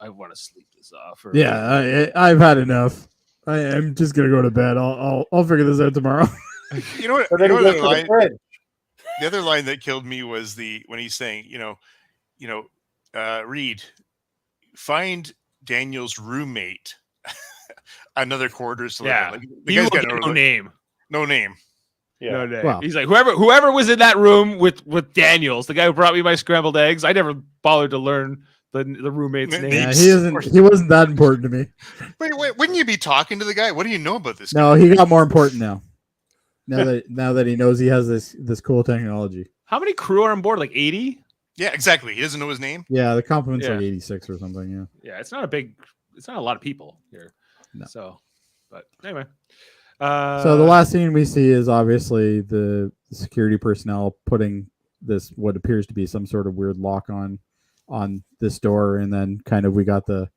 want to sleep this off." Or, I've had enough. I'm just gonna go to bed. I'll figure this out tomorrow. You know what? But then he goes to the fridge. The other line that killed me was when he's saying, Reed, find Daniel's roommate another quarters to live Yeah. in. The He guy's will got get no name. no name. Yeah. No name. Well- He's like, whoever was in that room with Daniels, the guy who brought me my scrambled eggs. I never bothered to learn the roommate's Yeah, name. Yeah, he wasn't that important to me. Wait, wouldn't you be talking to the guy? What do you know about this guy? No, he got more important now. Now that he knows he has this cool technology. How many crew are on board? Like 80? Yeah, exactly. He doesn't know his name. Yeah, the compliment's Yeah. like 86 or something. Yeah. Yeah, it's not a lot of people here. No. So, but anyway. So the last scene we see is obviously the security personnel putting what appears to be some sort of weird lock on this door, and then kind of we got the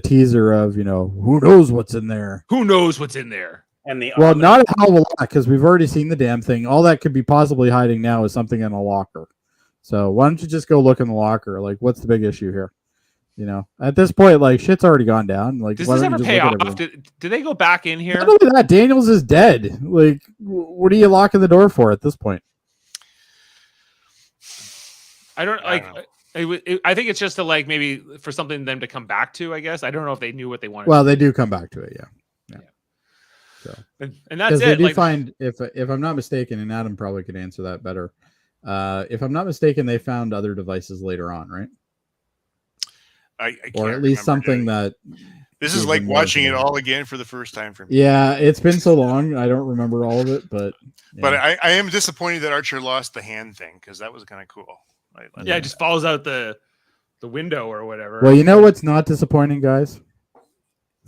teaser of who knows what's in there. Who knows what's in there? And the Well, not a hell of a lot, because we've already seen the damn thing. All that could be possibly hiding now is something in a locker. So why don't you just go look in the locker? Like, what's the big issue here? At this point, shit's already gone down. Like, Does why this don't you ever just pay look at off? everything? Did they go back in here? Not only that, Daniels is dead. Like, what are you locking the door for at this point? I don't I like. don't know. I think it's just to maybe for something them to come back to. I guess I don't know if they knew what they wanted. Well, they do come back to it, yeah. and that's Because they it. do find, if I'm not mistaken, and Adam probably could answer that better. If I'm not mistaken, they found other devices later on, right? I can't Or at least remember, something Jody. that. This is gives like them more watching it information. all again for the first time for me. Yeah, it's been so long, I don't remember all of it, but. Yeah. But I am disappointed that Archer lost the hand thing because that was kind of cool. Yeah, it just falls out the window or whatever. Well, you know what's not disappointing, guys?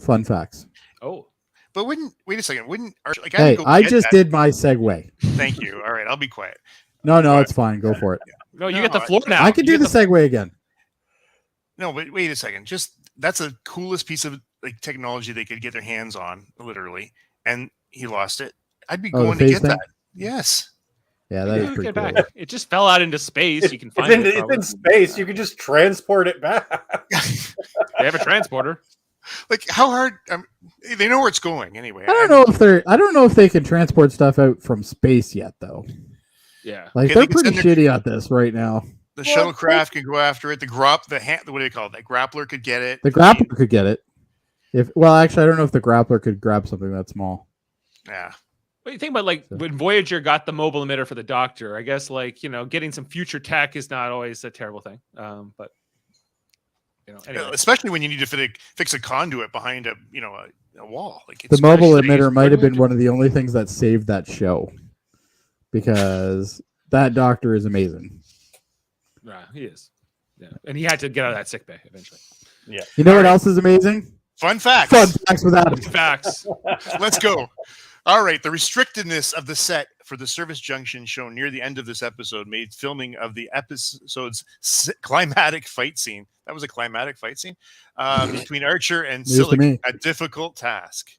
Fun facts. Oh, But wait a second, wouldn't Archer, like Hey, go I get just that. did my segue. Thank you. All right, I'll be quiet. No, But- it's fine. Go for it. no, you No, get the floor now. I can You do get the segue again. No, but wait a second. Just that's the coolest piece of like technology they could get their hands on, literally. And he lost it. I'd be Oh, the going to phase get thing? that. Yes. Yeah, that is Get pretty cool. back. It just fell out into space. You can find It's it. in, it's in space. You can just transport it back. They have a transporter. Like how hard? They know where it's going anyway. I don't know if they can transport stuff out from space yet, though. Yeah. Like Okay, they're they can pretty send their- shitty at this right now. The shuttlecraft could go after it. What do they call it? The grappler could get it. The grappler could get it. Actually, I don't know if the grappler could grab something that small. Yeah. What do you think about like when Voyager got the mobile emitter for the Doctor? I guess like getting some future tech is not always a terrible thing. But anyway. Especially when you need to fix a conduit behind a wall. Like The it's mobile especially- emitter might have been one of the only things that saved that show, because that Doctor is amazing. Yeah, he is. Yeah, and he had to get out of that sick bay eventually. You know what else is amazing? Fun facts. Fun facts with Adam. Facts. Let's go. All right. The restrictedness of the set for the service junction shown near the end of this episode made filming of the episode's climatic fight scene. That was a climatic fight scene between Archer and News to Silic me. a difficult task.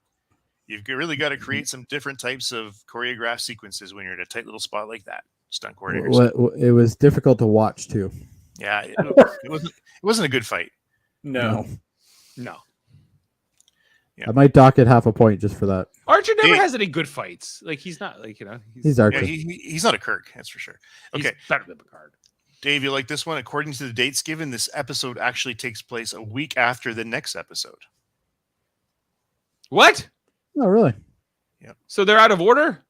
You've really got to create some different types of choreographed sequences when you're in a tight little spot like that. Stunt coordinators. It was difficult to watch too. Yeah, it wasn't a good fight. No. No. Yeah. I might dock it half a point just for that. Archer never Hey. has any good fights. Like he's not like He's Yeah, Archer. he's not a Kirk, that's for sure. he's Okay, better than Picard. Dave, you like this one? According to the dates given, this episode actually takes place a week after the next episode. What? Oh, really? So they're out of order?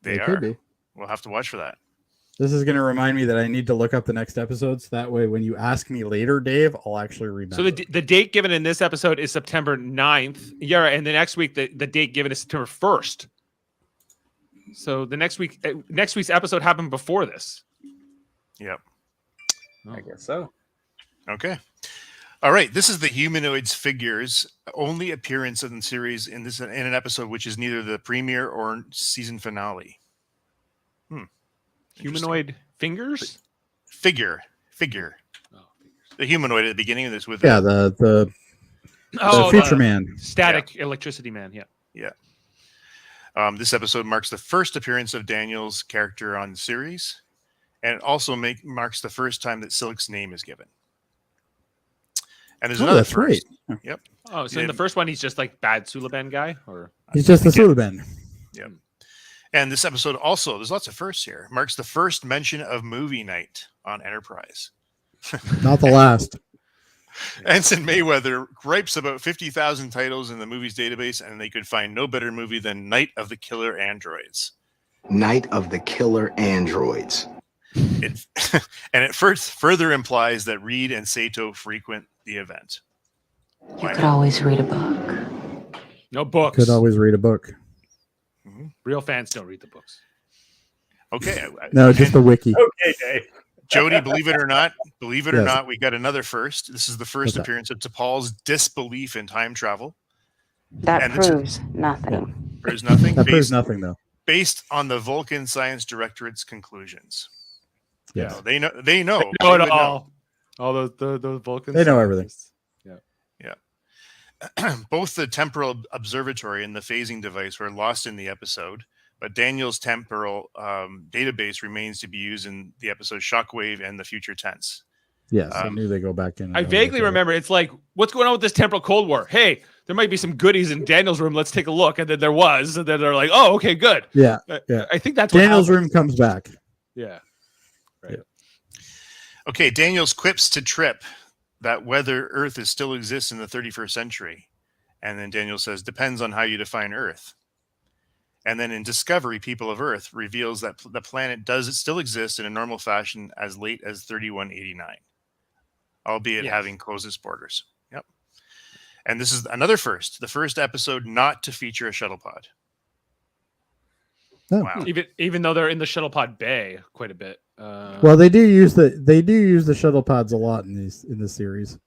They It are. could be. We'll have to watch for that. This is going to remind me that I need to look up the next episodes. That way, when you ask me later, Dave, I'll actually remember. So the date given in this episode is September 9th. Yeah, and the next week the date given is September 1st. So the next week's episode happened before this. Yep. I guess so. Okay. All right. This is the humanoids figures only appearance in the series in an episode which is neither the premiere or season finale. Humanoid fingers? Figure. Oh, fingers. The humanoid at the beginning of this with the Oh, Future Man. Static electricity man. Yeah. This episode marks the first appearance of Daniel's character on the series, and it also marks the first time that Silic's name is given. And there's another that's first. right. Yep. Oh, so in the first one he's just like bad Sulaban guy, or He's just the Suluban. Yep. And this episode also, there's lots of firsts here, marks the first mention of movie night on Enterprise. Not the last. Ensign Mayweather gripes about 50,000 titles in the movies database, and they could find no better movie than Night of the Killer Androids. Night of the Killer Androids. It first further implies that Reed and Sato frequent the event. You could always read a book. no books. Could always read a book. Real fans don't read the books. Okay. No, just the wiki. Okay, Dave. Jody, believe it or not, Yes. we got another first. This is the first What's that? appearance of T'Pol's disbelief in time travel. That And this- proves nothing. Proves nothing. That proves nothing, though. Based on the Vulcan Science Directorate's conclusions. Yes. So they know. They know. They know They it would all. All those Vulcans. They know everything. Both the temporal observatory and the phasing device were lost in the episode, but Daniel's temporal database remains to be used in the episode Shockwave and the future tense. Yes, I knew they go back in. I vaguely remember it's like, what's going on with this temporal Cold War? Hey, there might be some goodies in Daniel's room. Let's take a look. And then there was, and then they're like, oh, okay, good. Yeah, yeah. I think that's what Daniel's happened. room comes back. Yeah. Right. Okay, Daniel's quips to Trip that whether Earth is still exists in the 31st century. And then Daniel says, depends on how you define Earth. And then in Discovery, People of Earth reveals that the planet does still exist in a normal fashion as late as 3189, albeit having closed its borders. Yep. And this is another first, the first episode not to feature a shuttle pod. Oh. Wow. Even though they're in the shuttle pod bay quite a bit. Well, they do use the shuttle pods a lot in this series.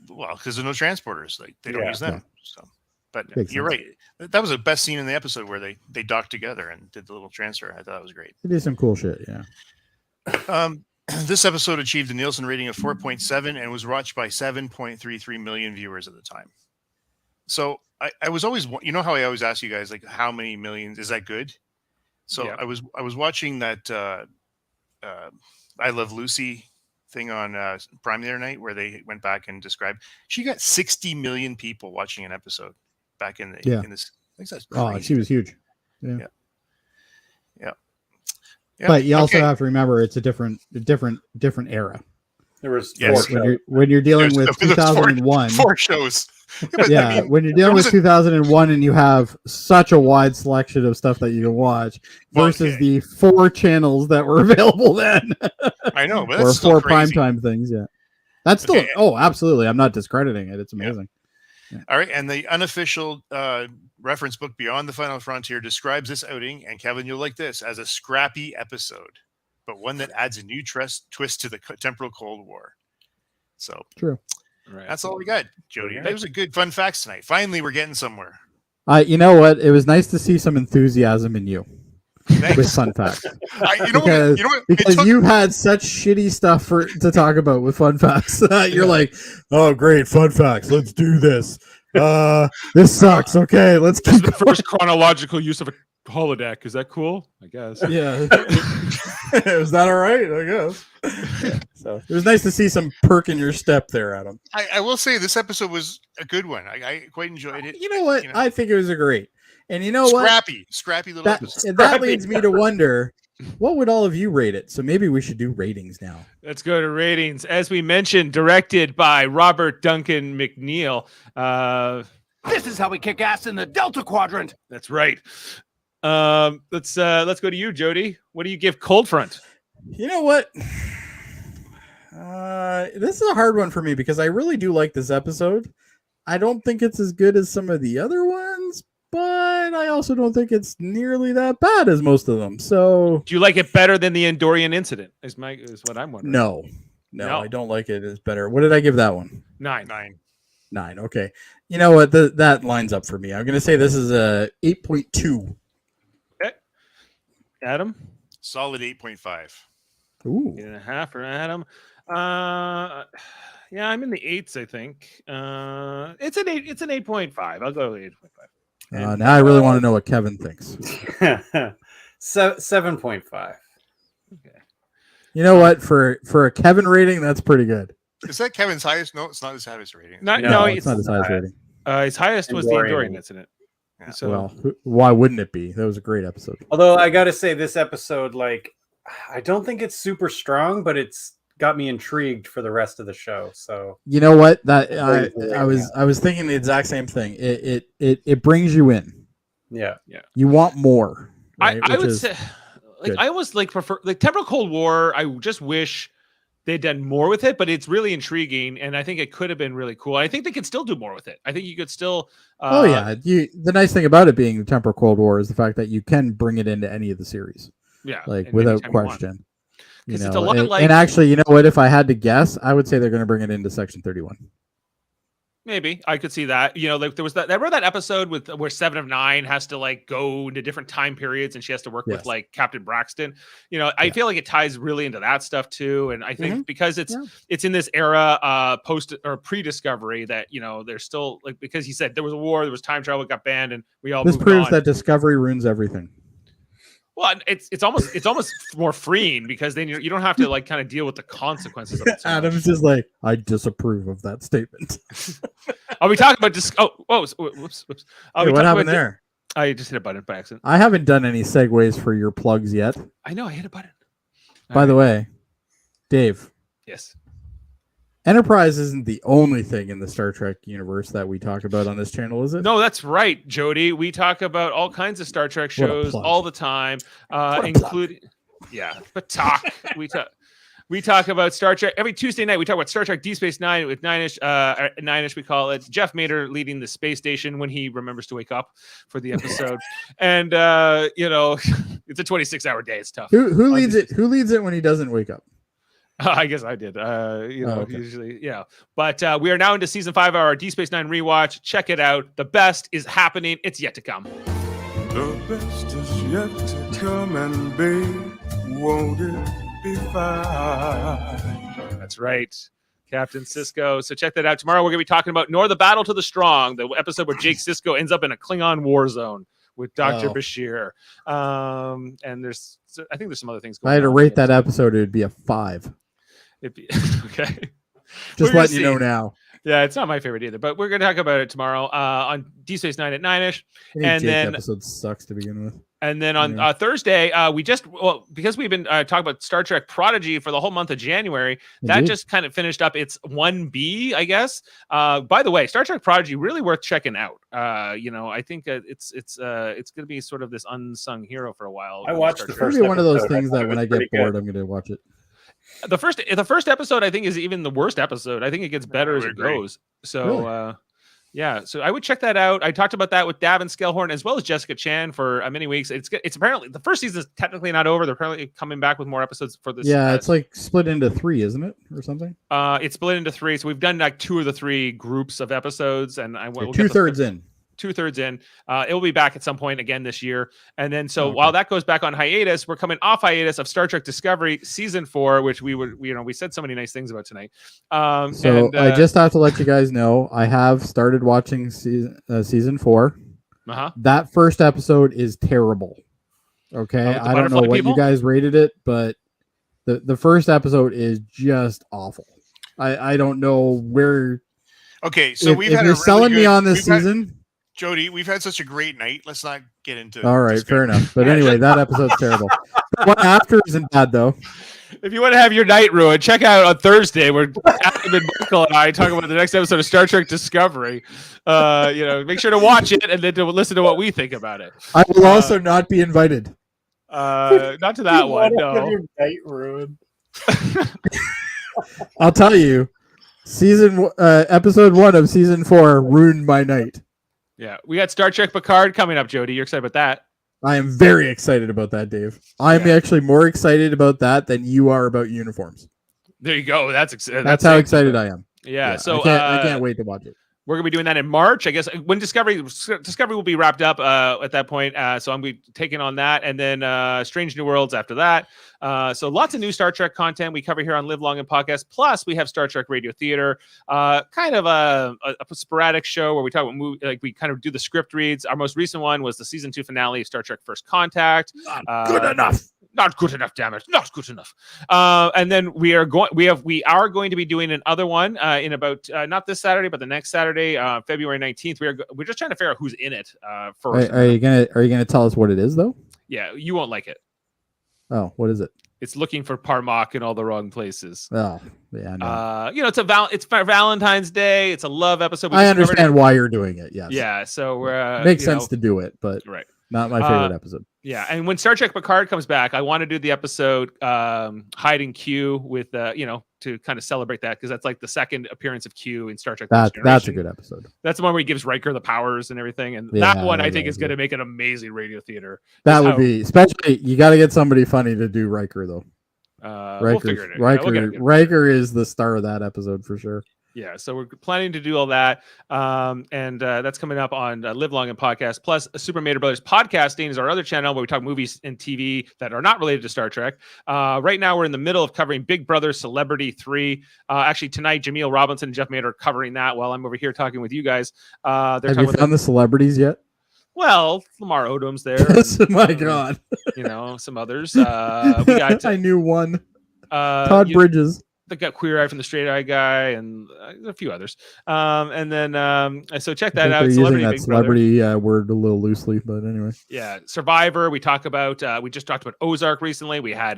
Well, because there's no transporters, like they don't Yeah. use them. So But Makes you're sense. right. That was the best scene in the episode where they docked together and did the little transfer. I thought that was great. They do some cool shit. Yeah. This episode achieved a Nielsen rating of 4.7 and was watched by 7.33 million viewers at the time. So I was always, you know how I always ask you guys, like, how many millions, is that good? So Yeah. I was watching that I Love Lucy thing on Prime the other night where they went back and described, she got 60 million people watching an episode back in this. I think that's crazy. Oh, she was huge. Yeah. Yeah. But you also Okay. have to remember it's a different era. There was Yes. When you're dealing There's- with there's 2001. four shows. But, Yeah, I mean, when you're dealing with wasn't- 2001 and you have such a wide selection of stuff that you can watch versus Okay. the 4 channels that were available then, I know, but or that's still 4 crazy. primetime things. Yeah, that's still. Okay. Oh, absolutely. I'm not discrediting it. It's amazing. All right, and the unofficial reference book Beyond the Final Frontier describes this outing, and Kevin, you'll like this, as a scrappy episode, but one that adds a new twist to the temporal Cold War. So True. Right. that's all we got, Jody. That was a good fun facts tonight. Finally, we're getting somewhere. You know what? It was nice to see some enthusiasm in you Thanks. with fun facts. You know what? It Because took- you had such shitty stuff to talk about with fun facts. You're like, oh, great, fun facts. Let's do this. This sucks. Okay, let's This is keep the first chronological use of a holodeck. Is that cool? I guess. Yeah. Was that all right? I guess. So it was nice to see some perk in your step there, Adam. I will say this episode was a good one. I quite enjoyed it. You know what? You know, I think it was a great. And you know what? Scrappy little That, episode. that leads me to wonder, what would all of you rate it? So maybe we should do ratings now. Let's go to ratings. As we mentioned, directed by Robert Duncan McNeil. This is how we kick ass in the Delta Quadrant. That's right. Let's go to you, Jody. What do you give Cold Front? You know what? This is a hard one for me because I really do like this episode. I don't think it's as good as some of the other ones, but I also don't think it's nearly that bad as most of them. So Do you like it better than the Endorian incident? Is what I'm wondering. no, No. I don't like it. It's better. What did I give that one? 9. 9. Okay. You know what? That lines up for me. I'm going to say this is a 8.2. Adam? Solid 8.5. Ooh. 8.5 for Adam. Yeah, I'm in the 8s, I think. It's an 8. It's an 8.5. I'll go with 8.5. Now I really want to know what Kevin thinks. 7.5. Okay. You know what? For a Kevin rating, that's pretty good. Is that Kevin's highest? No, it's not his highest rating. No, No, It's not his highest rating. his highest was the Endorian. Endorian incident. Yeah. So Well, why wouldn't it be? That was a great episode. Although I got to say, this episode, like, I don't think it's super strong, but it's got me intrigued for the rest of the show. So You know what? That Crazy. I was thinking the exact same thing. It brings you in. yeah, You want more. Right? I Which would is- say, like, good. I almost like prefer like Temporal Cold War. I just wish they'd done more with it, but it's really intriguing, and I think it could have been really cool. I think they could still do more with it. I think you could still. Oh yeah, the nice thing about it being the Temporal Cold War is the fact that you can bring it into any of the series, yeah, like and without anytime you want. question. You 'Cause know, it's a lot and, like- and actually, you know what? If I had to guess, I would say they're going to bring it into Section 31. Maybe I could see that. You know, like there was that. I remember that episode with where 7 of 9 has to like go into different time periods, and she has to work with Yes. like Captain Braxton. You know, I Yeah. feel like it ties really into that stuff too. And I think because it's Yeah. it's in this era, post or pre-discovery, that you know there's still like because he said there was a war, there was time travel, it got banned, and we all This moved proves on. that Discovery ruins everything. Well, it's almost more freeing because then you don't have to like kind of deal with the consequences of it. So much. Adam's just like, I disapprove of that statement. Are we talking about just? Whoops. Are Hey, we what talking happened about there? I just hit a button by accident. I haven't done any segues for your plugs yet. I know I hit a button. By the way, Dave, Yes. Enterprise isn't the only thing in the Star Trek universe that we talk about on this channel, is it? No, that's right, Jody. We talk about all kinds of Star Trek What a shows plug. all the time, a including but talk. We talk about Star Trek every Tuesday night. We talk about Star Trek Deep Space Nine with Nine-ish. We call it Jeff Mater leading the space station when he remembers to wake up for the episode, and you know, it's a 26-hour day. It's tough. Who leads it? Who leads it when he doesn't wake up? I guess I did. okay. Usually, yeah. But we are now into season 5 of our Deep Space Nine rewatch. Check it out. The best is happening. It's yet to come. The best is yet to come, and babe, won't it be fine? That's right, Captain Sisko. So check that out. Tomorrow we're going to be talking about Nor the Battle to the Strong, the episode where Jake Sisko ends up in a Klingon war zone with Dr. Bashir. And I think there's some other things If going on. I had to rate that episode, it would be a 5. Okay. Just letting you know now. Yeah, it's not my favorite either, but we're going to talk about it tomorrow on Deep Space Nine at 9ish. And then episode sucks to begin with. And then on Thursday, because we've been talking about Star Trek Prodigy for the whole month of January, that just kind of finished up its 1B, I guess. By the way, Star Trek Prodigy really worth checking out. I think it's going to be sort of this unsung hero for a while. I watched the first. Maybe one of those things I that when I get bored, I'm going to watch it. The first episode, I think, is even the worst episode. I think it gets better as it goes. So. Really? Yeah, so I would check that out. I talked about that with Davin Skellhorn as well as Jessica Chan for many weeks. It's apparently the first season is technically not over. They're apparently coming back with more episodes for this. Yeah, it's like split into 3, isn't it, or something? It's split into 3. So we've done like 2 of the 3 groups of episodes, and we'll 2/3 in. 2/3 in. It will be back at some point again this year. And then while that goes back on hiatus, we're coming off hiatus of Star Trek Discovery season 4, which we said so many nice things about tonight. I just have to let you guys know I have started watching season 4. That first episode is terrible. Okay, I don't know what you guys rated it, but the first episode is just awful. I don't know where. Okay, so if you're selling me on this season. Jody, we've had such a great night. Let's not get into. All right, fair enough. But anyway, that episode's terrible. What after isn't bad though. If you want to have your night ruined, check out on Thursday where Adam and Michael and I talk about the next episode of Star Trek Discovery. Make sure to watch it and then to listen to what we think about it. I will also not be invited. Not to that one. No. Have your night ruined. I'll tell you, episode 1 of season 4 ruined my night. Yeah, we got Star Trek Picard coming up, Jody. You're excited about that? I am very excited about that, Dave. I'm actually more excited about that than you are about uniforms. There you go. That's how excited I am. Yeah. So I can't wait to watch it. We're gonna be doing that in March, I guess. When Discovery will be wrapped up at that point. So I'm gonna be taking on that, and then Strange New Worlds after that. So lots of new Star Trek content we cover here on Live Long and Podcast. Plus, we have Star Trek Radio Theater, kind of a sporadic show where we talk about movie, like we kind of do the script reads. Our most recent one was the season 2 finale of Star Trek First Contact. Not good enough. Not good enough, damn it! Not good enough. And then we are going to be doing another one in about not this Saturday, but the next Saturday, February 19th. We're just trying to figure out who's in it first. Are you gonna tell us what it is though? Yeah, you won't like it. Oh, what is it? It's looking for Parmak in all the wrong places. Oh, yeah. No. It's for Valentine's Day. It's a love episode. I understand why you're doing it. Yes. Yeah. So we're makes sense to do it, but right. Not my favorite episode. Yeah, and when Star Trek Picard comes back, I want to do the episode Hiding Q with to kind of celebrate that, because that's like the second appearance of Q in Star Trek. That's a good episode. That's the one where he gives Riker the powers and everything, and that one I think is going to make an amazing radio theater. That would be, especially you got to get somebody funny to do Riker though. We'll figure it out. Riker is the star of that episode for sure. Yeah, so we're planning to do all that, and that's coming up on Live Long and Podcast. Plus, Super Mater Brothers Podcasting is our other channel where we talk movies and TV that are not related to Star Trek. Right now, we're in the middle of covering Big Brother Celebrity 3. Actually, tonight, Jaemeel Robinson and Jeff Mater are covering that while I'm over here talking with you guys. Have you found the celebrities yet? Well, Lamar Odom's there. Oh my God. Some others. We got. I knew one. Todd Bridges. They got Queer Eye from the Straight Eye Guy and a few others. And then so check that out. Celebrity word a little loosely, but anyway. Yeah, Survivor. We talk about. We just talked about Ozark recently. We had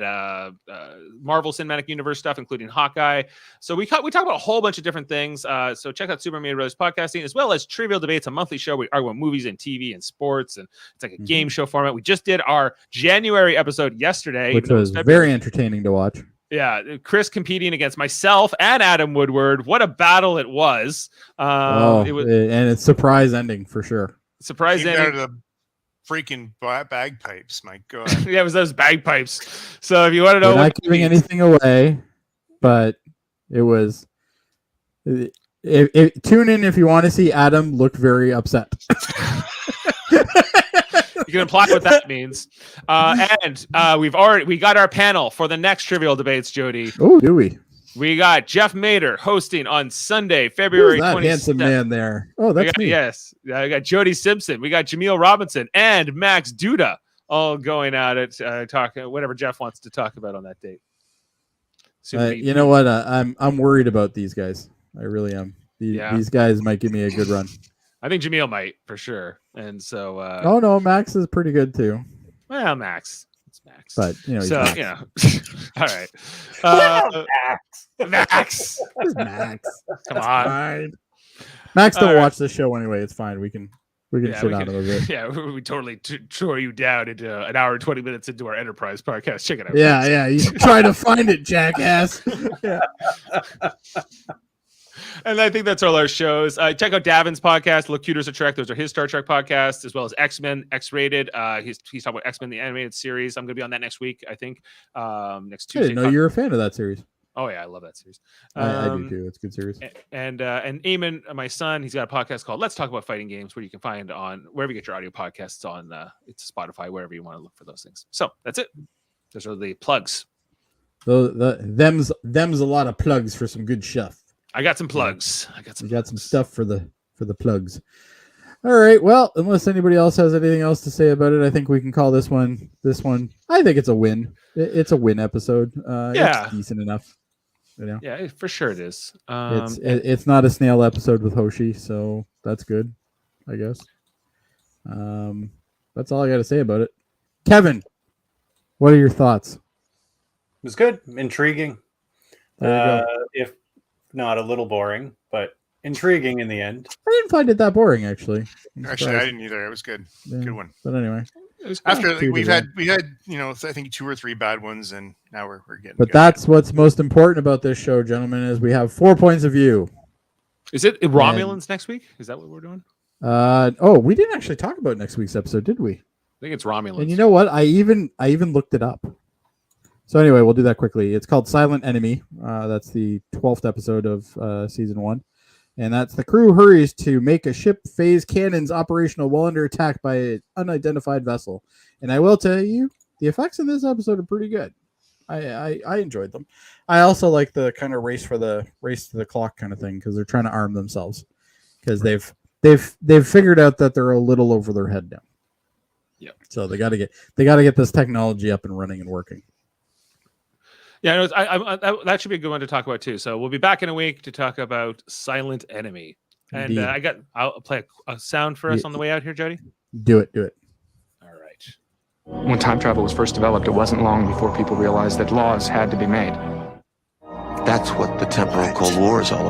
Marvel Cinematic Universe stuff, including Hawkeye. So we talk about a whole bunch of different things. So check out Super Mario Bros. Podcasting, as well as Trivial Debates, a monthly show. We argue about movies and TV and sports, and it's like a game show format. We just did our January episode yesterday, which was very entertaining to watch. Yeah, Chris competing against myself and Adam Woodward. What a battle it was! And it's surprise ending for sure. Surprise ending. Out of the freaking bagpipes, my God! Yeah, it was those bagpipes. So if you want to know, we're not giving anything away, but it was. Tune in if you want to see Adam look very upset. You can imply what that means. And we got our panel for the next Trivial Debates, Jody. Oh, do we? We got Jeff Mader hosting on Sunday, February 27th. Handsome man there. Oh, that's me. Yes. I got Jody Simpson. We got Jaemeel Robinson and Max Duda all going out at talking whatever Jeff wants to talk about on that date. You know what? I'm worried about these guys. I really am. These guys might give me a good run. I think Jaemeel might for sure. And so oh no, Max is pretty good too. Well, Max. It's Max. But he's so Max. All right. Max. Max. Come on. Max don't watch the show anyway. It's fine. We can shit on him a bit. Yeah, we totally tore you down into an hour and 20 minutes into our Enterprise podcast. Check it out. Yeah. You try to find it, jackass. Yeah. And I think that's all our shows. Check out Davin's podcast, Locutors of Trek. Those are his Star Trek podcasts, as well as X-Men, X-Rated. He's talking about X-Men, the animated series. I'm going to be on that next week, I think. Next Tuesday. I didn't know you're a fan of that series. Oh, yeah, I love that series. I do, too. It's a good series. And Eamon, my son, he's got a podcast called Let's Talk About Fighting Games, where you can find on wherever you get your audio podcasts on it's Spotify, wherever you want to look for those things. So that's it. Those are the plugs. Them's a lot of plugs for some good stuff. I got some plugs. You got some stuff for the plugs. All right. Well, unless anybody else has anything else to say about it, I think we can call this one. I think it's a win. It's a win episode. It's decent enough. Yeah, for sure it is. It's not a snail episode with Hoshi, so that's good, I guess. That's all I got to say about it. Kevin, what are your thoughts? It was good, intriguing. If not a little boring, but intriguing in the end. I didn't find it that boring, actually. Actually, I didn't either. It was good. Yeah. Good one. But anyway, after we had I think 2 or 3 bad ones, and now we're getting. But that's what's most important about this show, gentlemen, is we have 4 points of view. Is it Romulans next week? Is that what we're doing? We didn't actually talk about next week's episode, did we? I think it's Romulans. And you know what? I even looked it up. So anyway, we'll do that quickly. It's called Silent Enemy. That's the 12th episode of season 1. And that's the crew hurries to make a ship phase cannons operational while under attack by an unidentified vessel. And I will tell you, the effects in this episode are pretty good. I enjoyed them. I also like the kind of race to the clock kind of thing, because they're trying to arm themselves, because they've figured out that they're a little over their head now. Yeah. So they got to get this technology up and running and working. Yeah, that should be a good one to talk about too. So we'll be back in a week to talk about Silent Enemy. And I'll play a sound for us on the way out here, Jody. Do it. All right. When time travel was first developed, it wasn't long before people realized that laws had to be made. That's what the temporal Cold War is all about.